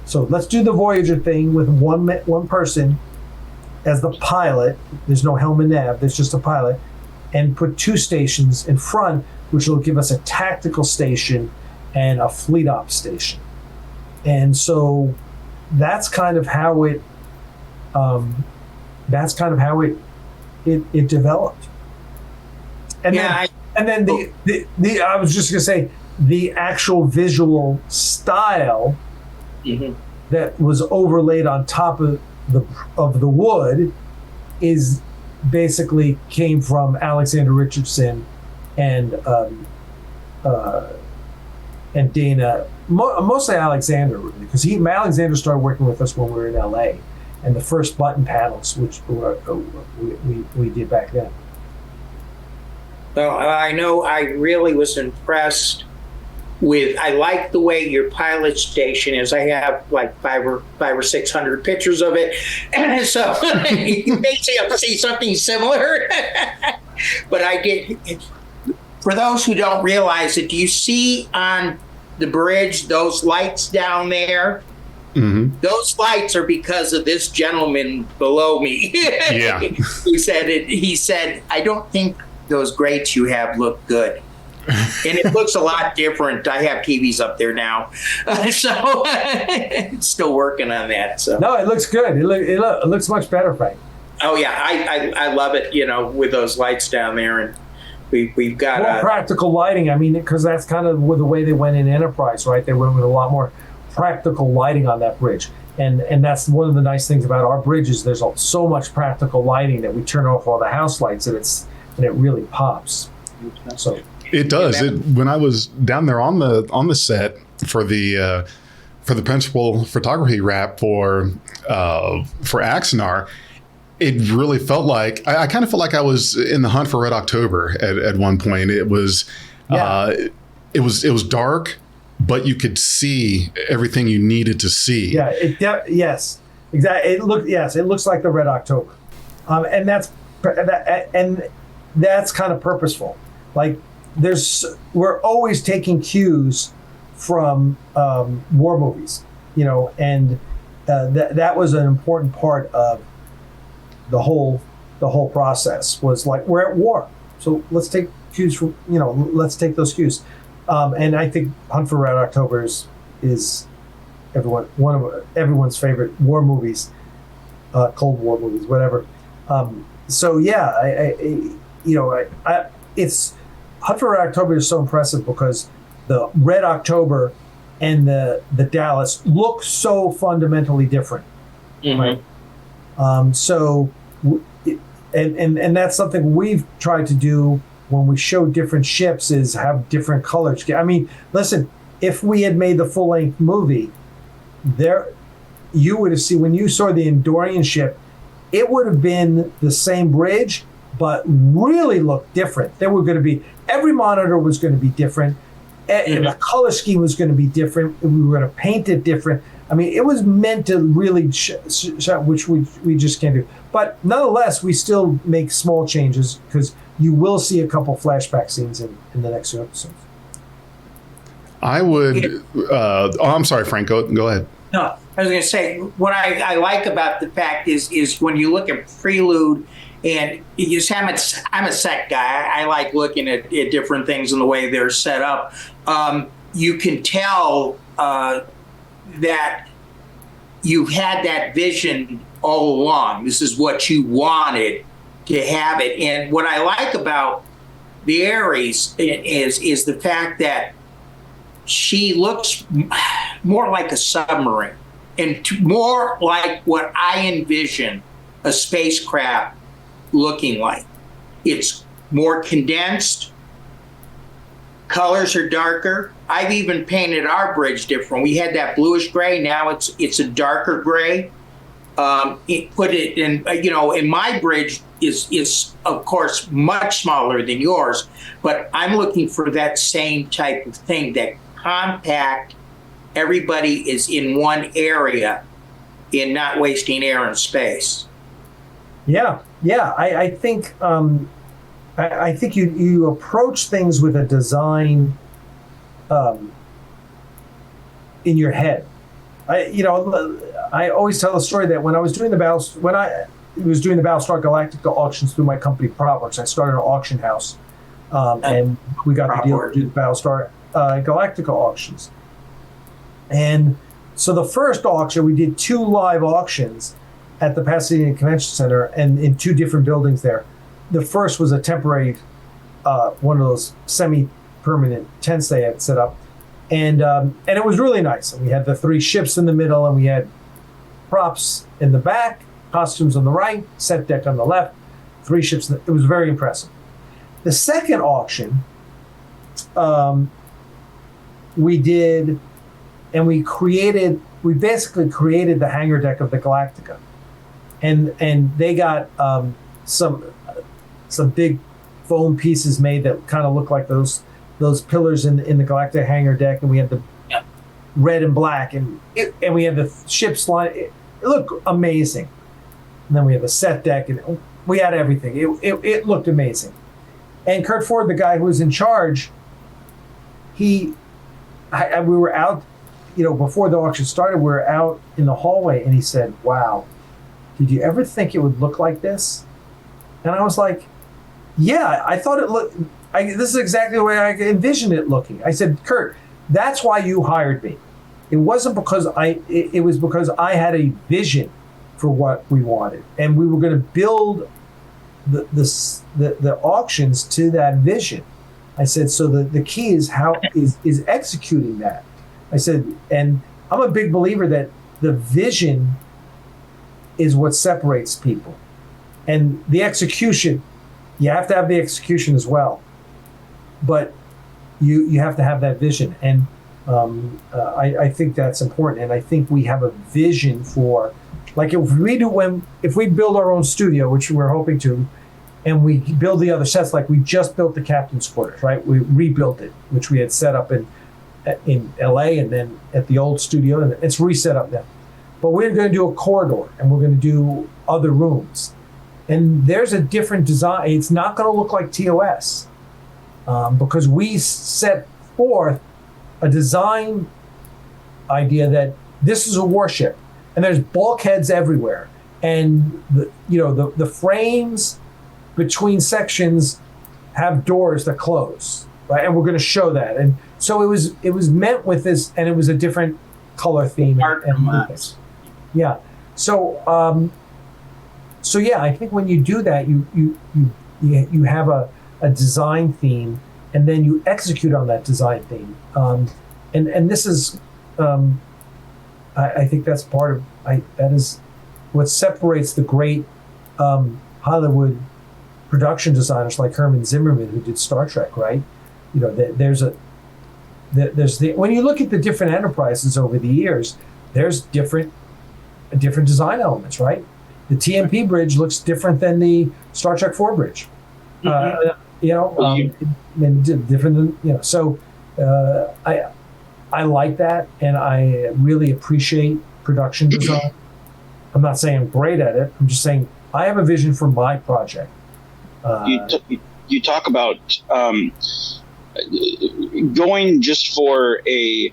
So let's do the Voyager thing with one person as the pilot. There's no helm and nav, there's just a pilot. And put two stations in front, which will give us a tactical station and a fleet op station. And so that's kind of how it developed. And Yeah, then the I was just gonna say the actual visual style that was overlaid on top of the wood is basically came from Alexander Richardson and Dana, mostly Alexander, really, because Alexander started working with us when we were in LA, and the first button panels, which we did back then. Well, I know I really was impressed with, I like the way your pilot station is. I have like 500 or 600 pictures of it. And so you may see something similar. But I did, for those who don't realize it, do you see on the bridge those lights down there? Mm-hmm. Those lights are because of this gentleman below me. Yeah. He said, I don't think those grates you have look good. And it looks a lot different. I have TVs up there now. So still working on that. So no, it looks good. It looks much better, Frank. Oh yeah, I love it, you know, with those lights down there. And we've got more practical lighting. I mean, because that's kind of the way they went in Enterprise, right? They went with a lot more practical lighting on that bridge. And that's one of the nice things about our bridges. There's so much practical lighting that we turn off all the house lights and it really pops. So it does. When I was down there on the set for the principal photography wrap for Axanar, it really felt like I kind of felt like I was in the hunt for Red October at one point. It was it was dark, but you could see everything you needed to see. Yeah. Yes. Exactly. It looks like the Red October, and that's kind of purposeful. Like we're always taking cues from war movies, you know, and that was an important part of the whole process. Was like, we're at war, so let's take cues from, you know, let's take those cues. And I think Hunt for Red October is one of everyone's favorite war movies, Cold War movies, whatever. So yeah, it's Hunt for Red October is so impressive because the Red October and the Dallas look so fundamentally different, right? And that's something we've tried to do when we show different ships, is have different colors. I mean, listen, if we had made the full-length movie, you would have seen, when you saw the Endorian ship, it would have been the same bridge, but really looked different. There were going to be, every monitor was going to be different. The color scheme was going to be different. We were going to paint it different. I mean, it was meant to really, which we just can't do. But nonetheless, we still make small changes, because you will see a couple flashback scenes in the next few episodes. I would. I'm sorry, Frank. Go ahead. No, I was going to say, what I like about the fact is when you look at Prelude, and I'm a set guy. I like looking at different things and the way they're set up. You can tell that you had that vision all along. This is what you wanted to have it. And what I like about the Ares is the fact that she looks more like a submarine, and more like what I envision a spacecraft looking like. It's more condensed. Colors are darker. I've even painted our bridge different. We had that bluish gray. Now it's a darker gray. Put it in, and my bridge is of course much smaller than yours, but I'm looking for that same type of thing, that compact, everybody is in one area and not wasting air and space. Yeah. I think I think you approach things with a design in your head. I always tell the story that when I was doing the Battlestar Galactica auctions through my company PropWorks, I started an auction house, and we got the deal to do the Battlestar Galactica auctions. And so the first auction, we did 2 live auctions at the Pasadena Convention Center, and in 2 different buildings there. The first was a temporary, one of those semi-permanent tents they had set up, and it was really nice. And we had the 3 ships in the middle, and we had props in the back, costumes on the right, set deck on the left, 3 ships. It was very impressive. The second auction, we did, and we basically created the hangar deck of the Galactica, and they got some big foam pieces made that kind of look like those pillars in the Galactica hangar deck, and we had the red and black, and we had the ships line. It looked amazing. And then we had the set deck, and we had everything. It looked amazing. And Kurt Ford, the guy who was in charge, we were out, before the auction started, we were out in the hallway, and he said, "Wow, did you ever think it would look like this?" And I was like, "Yeah, I thought it looked. This is exactly the way I envisioned it looking." I said, "Kurt, that's why you hired me. It wasn't because it was because I had a vision for what we wanted, and we were going to build the auctions to that vision." I said, "So the key is is executing that." I said, and I'm a big believer that the vision is what separates people, and the execution, you have to have the execution as well, but you have to have that vision. And I think that's important. And I think we have a vision for, like, if we build our own studio, which we're hoping to, and we build the other sets, like we just built the captain's quarters, right? We rebuilt it, which we had set up in LA, and then at the old studio, and it's reset up now. But we're going to do a corridor, and we're going to do other rooms. And there's a different design. It's not going to look like TOS, because we set forth a design idea that this is a warship, and there's bulkheads everywhere, and the frames between sections have doors that close, right? And we're going to show that. And so it was meant with this, and it was a different color theme. Yeah. So yeah, I think when you do that, you have a design theme, and then you execute on that design theme. and this is, I think that's part of that is what separates the great Hollywood production designers like Herman Zimmerman, who did Star Trek, right? You know, there's when you look at the different enterprises over the years, there's different design elements, right? The TMP bridge looks different than the Star Trek 4 bridge. Different than, you know. So I like that, and I really appreciate production design. I'm not saying I'm great at it. I'm just saying I have a vision for my project. You talk about going just for a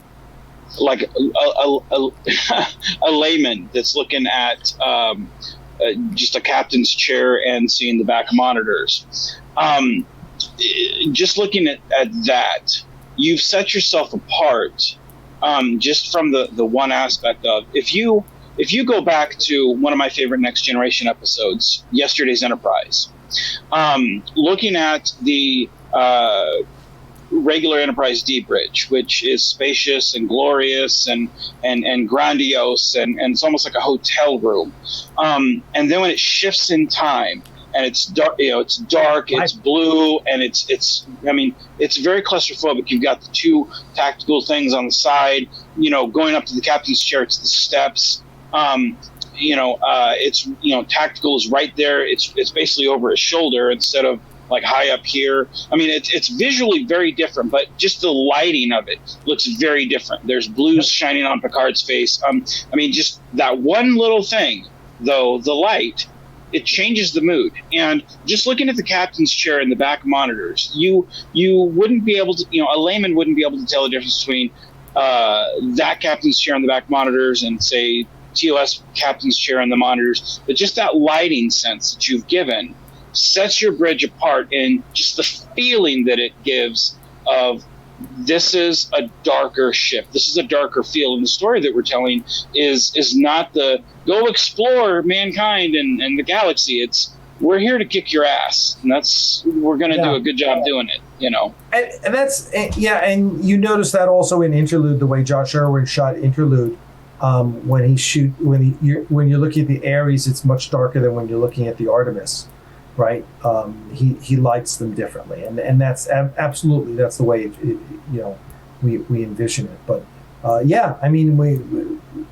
layman that's looking at just a captain's chair and seeing the back monitors. Just looking at that, you've set yourself apart just from the one aspect of if you go back to one of my favorite Next Generation episodes, Yesterday's Enterprise, looking at the regular Enterprise D bridge, which is spacious and glorious and grandiose, and it's almost like a hotel room. And then when it shifts in time and it's dark, it's dark, it's blue, and it's very claustrophobic. You've got the two tactical things on the side, going up to the captain's chair, it's the steps. It's tactical is right there. It's basically over his shoulder instead of like high up here. I mean, it's visually very different, but just the lighting of it looks very different. There's blues shining on Picard's face. Just that one little thing, though, the light, it changes the mood. And just looking at the captain's chair and the back monitors, you wouldn't be able to, a layman wouldn't be able to tell the difference between that captain's chair on the back monitors and, say, TOS captain's chair on the monitors. But just that lighting sense that you've given sets your bridge apart, and just the feeling that it gives of this is a darker ship. This is a darker feel. And the story that we're telling is not the go explore mankind and the galaxy. It's we're here to kick your ass. And we're going to do a good job doing it, And that's, and you notice that also in Interlude, the way Josh Irwin shot Interlude. When you're looking at the Ares, it's much darker than when you're looking at the Artemis, right? He lights them differently, and that's absolutely that's the way we envision it. But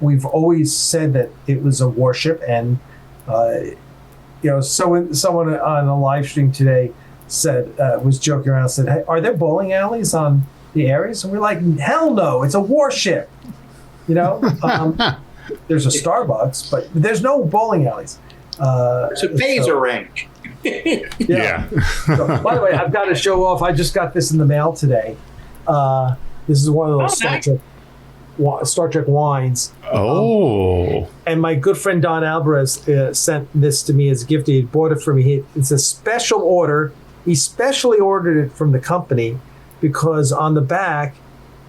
we've always said that it was a warship, and so when someone on a live stream today was joking around, said, "Hey, are there bowling alleys on the Ares?" And we're like, "Hell no! It's a warship." There's a Starbucks, but there's no bowling alleys. It's a phaser range. So, by the way, I've got to show off. I just got this in the mail today. This is one of those Star Trek wines. And my good friend Don Alvarez sent this to me as a gift. He bought it for me. It's a special order. He specially ordered it from the company because on the back,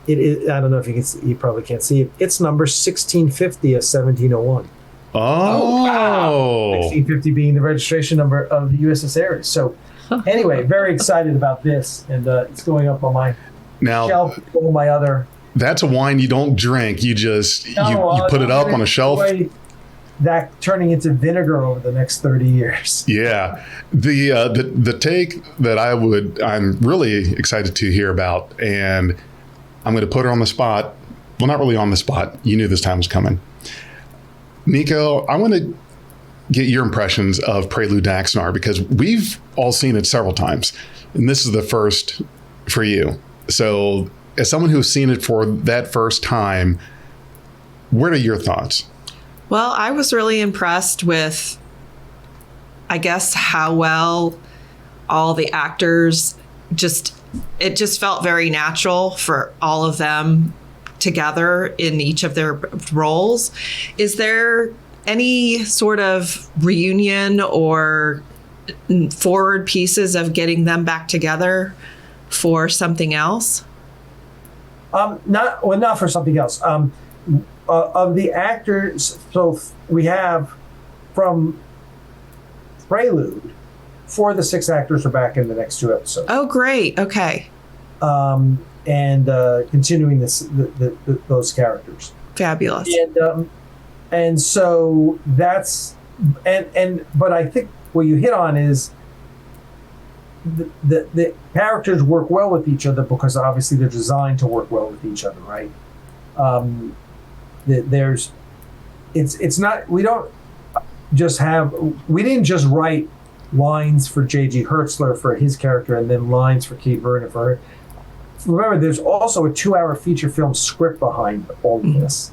it is, I don't know if you can see, you probably can't see it. It's number 1650 of 1701. Oh, wow. 1650 being the registration number of the USS Ares. So anyway, very excited about this. And it's going up on my shelf with all my other. That's a wine you don't drink. You just, you put it up on a shelf. That turning into vinegar over the next 30 years. Yeah. The take that I'm really excited to hear about, and I'm going to put her on the spot. Well, not really on the spot. You knew this time was coming. Nico, I want to get your impressions of Prelude to Axanar, because we've all seen it several times, and this is the first for you. So as someone who's seen it for that first time, what are your thoughts? Well, I was really impressed with, I guess, how well all the actors it just felt very natural for all of them together in each of their roles. Is there any sort of reunion or forward pieces of getting them back together for something else? Not for something else. Of the actors, so we have from Prelude, 4 of the 6 actors are back in the next 2 episodes. Oh, great. Okay. continuing those characters. Fabulous. And so that's but I think what you hit on is the characters work well with each other because obviously they're designed to work well with each other, right? It's not, we didn't just write lines for J.G. Hertzler for his character and then lines for Kate Vernon for her. Remember, there's also a 2-hour feature film script behind all of this.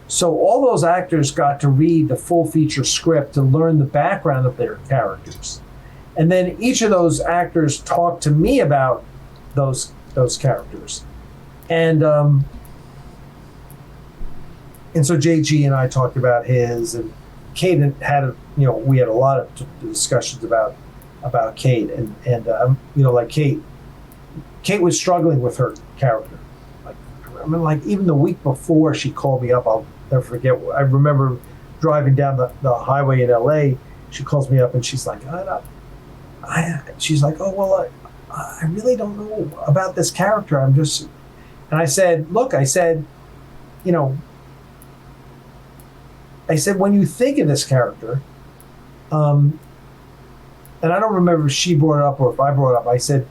So all those actors got to read the full feature script to learn the background of their characters. And then each of those actors talked to me about those characters. And so JG and I talked about his, and Kate had we had a lot of discussions about Kate, and like Kate was struggling with her character. Like even the week before she called me up, I'll never forget. I remember driving down the highway in LA. She calls me up and she's like, she's like, oh well, I really don't know about this character. And I said, look, I said, when you think of this character, and I don't remember if she brought it up or if I brought it up, I said,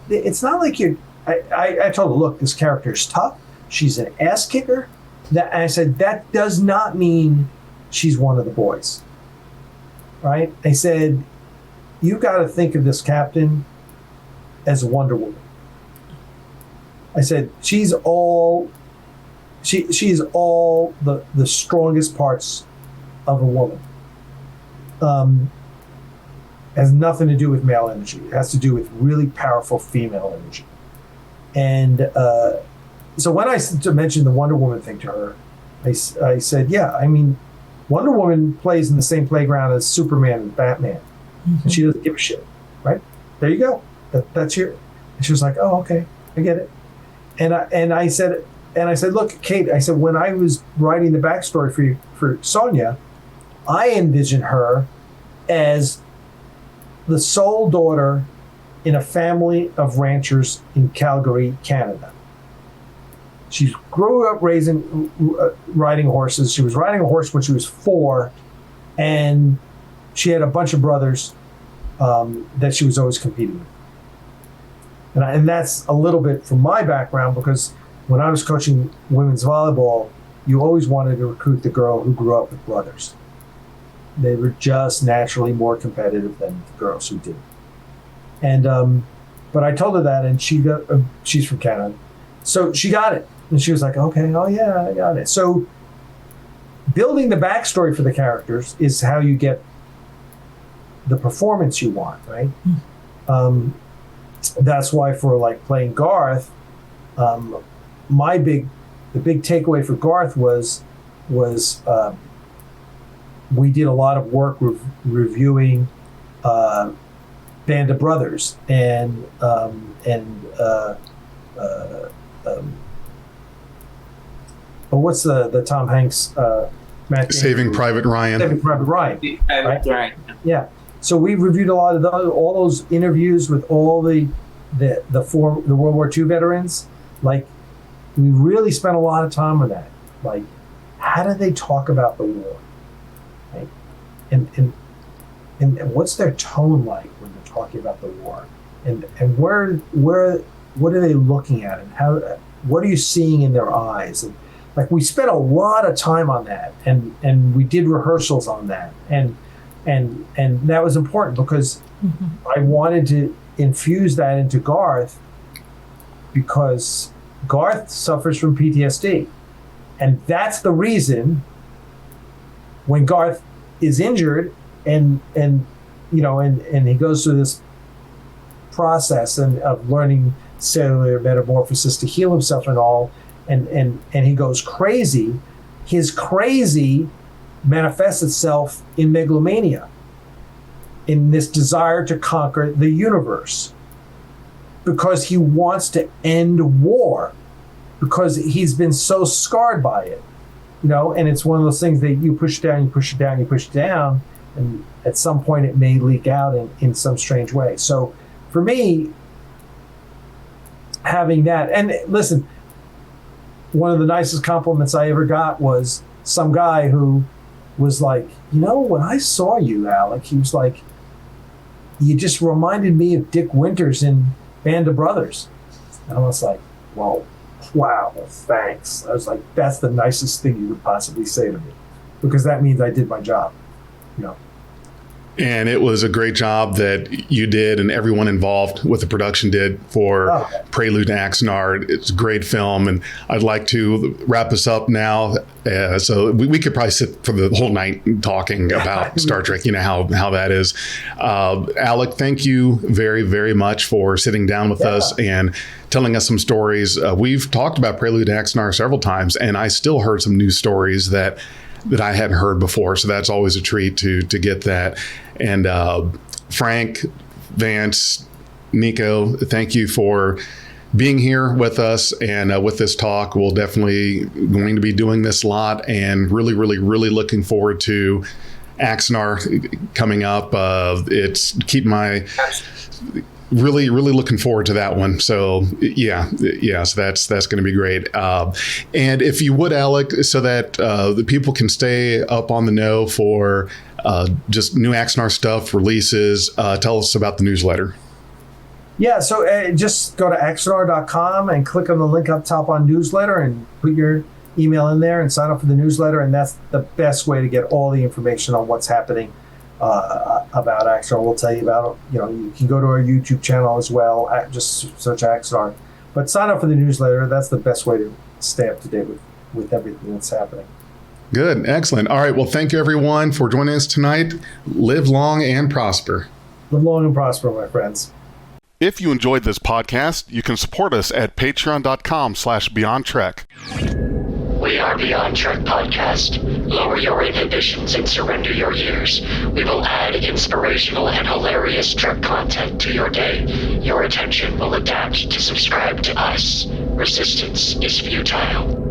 it's not like I told her, look, this character is tough. She's an ass kicker. I said, that does not mean she's one of the boys, right? I said, you got to think of this captain as Wonder Woman. I said, she's all the strongest parts of a woman. Has nothing to do with male energy. It has to do with really powerful female energy. And so when I mentioned the Wonder Woman thing to her, I said, yeah, I mean, Wonder Woman plays in the same playground as Superman and Batman. Mm-hmm. And she doesn't give a shit, right? There you go. That's your. And she was like, oh, okay, I get it. And I said, look, Kate, I said, when I was writing the backstory for Sonia, I envisioned her as the sole daughter in a family of ranchers in Calgary, Canada. She grew up riding horses. She was riding a horse when she was 4, and she had a bunch of brothers that she was always competing with. And that's a little bit from my background, because when I was coaching women's volleyball, you always wanted to recruit the girl who grew up with brothers. They were just naturally more competitive than the girls who didn't. And but I told her that, and she's from Canada, so she got it, and she was like, "Okay, oh yeah, I got it." So building the backstory for the characters is how you get the performance you want, right? That's why for like playing Garth, the big takeaway for Garth was we did a lot of work reviewing Band of Brothers and what's the Tom Hanks Saving Private Ryan. Saving Private Ryan. Right. Yeah. So we reviewed a lot of all those interviews with all the World War II veterans. Like, we really spent a lot of time on that. Like, how do they talk about the war? Right? And what's their tone like when they're talking about the war? And what are they looking at, and what are you seeing in their eyes? And like, we spent a lot of time on that, and we did rehearsals on that, and that was important because I wanted to infuse that into Garth, because Garth suffers from PTSD, and that's the reason when Garth is injured and he goes through this process of learning cellular metamorphosis to heal himself and all, and he goes crazy. His crazy manifests itself in megalomania, in this desire to conquer the universe, because he wants to end war, because he's been so scarred by it, and it's one of those things that you push down, you push it down, you push it down, and at some point it may leak out in some strange way. So for me, having that. And listen, one of the nicest compliments I ever got was some guy who was like, when I saw you, Alec, he was like, you just reminded me of Dick Winters in Band of Brothers. And I was like, well, wow, thanks. I was like, that's the nicest thing you could possibly say to me, because that means I did my job. And it was a great job that you did and everyone involved with the production did for Prelude to Axanar. It's a great film, and I'd like to wrap us up now. So we could probably sit for the whole night talking about Star Trek, how that is. Alec, thank you very, very much for sitting down with us and telling us some stories. We've talked about Prelude to Axanar several times, and I still heard some new stories that I hadn't heard before. So that's always a treat to get that. And Frank, Vance, Nico, thank you for being here with us and with this talk. We'll definitely going to be doing this a lot, and really, really, really looking forward to Axanar coming up. It's keep my really, really looking forward to that one. So so that's going to be great. And if you would, Alec, so that the people can stay up on the know for just new Axanar stuff, releases, tell us about the newsletter. Yeah, so just go to axanar.com and click on the link up top on newsletter and put your email in there and sign up for the newsletter. And that's the best way to get all the information on what's happening about Axanar. We'll tell you about it. You can go to our YouTube channel as well. Just search Axanar. But sign up for the newsletter. That's the best way to stay up to date with everything that's happening. Good. Excellent. All right. Well, thank you, everyone, for joining us tonight. Live long and prosper. Live long and prosper, my friends. If you enjoyed this podcast, you can support us at patreon.com/BeyondTrek. We are Beyond Trek Podcast. Lower your inhibitions and surrender your ears. We will add inspirational and hilarious Trek content to your day. Your attention will adapt to subscribe to us. Resistance is futile.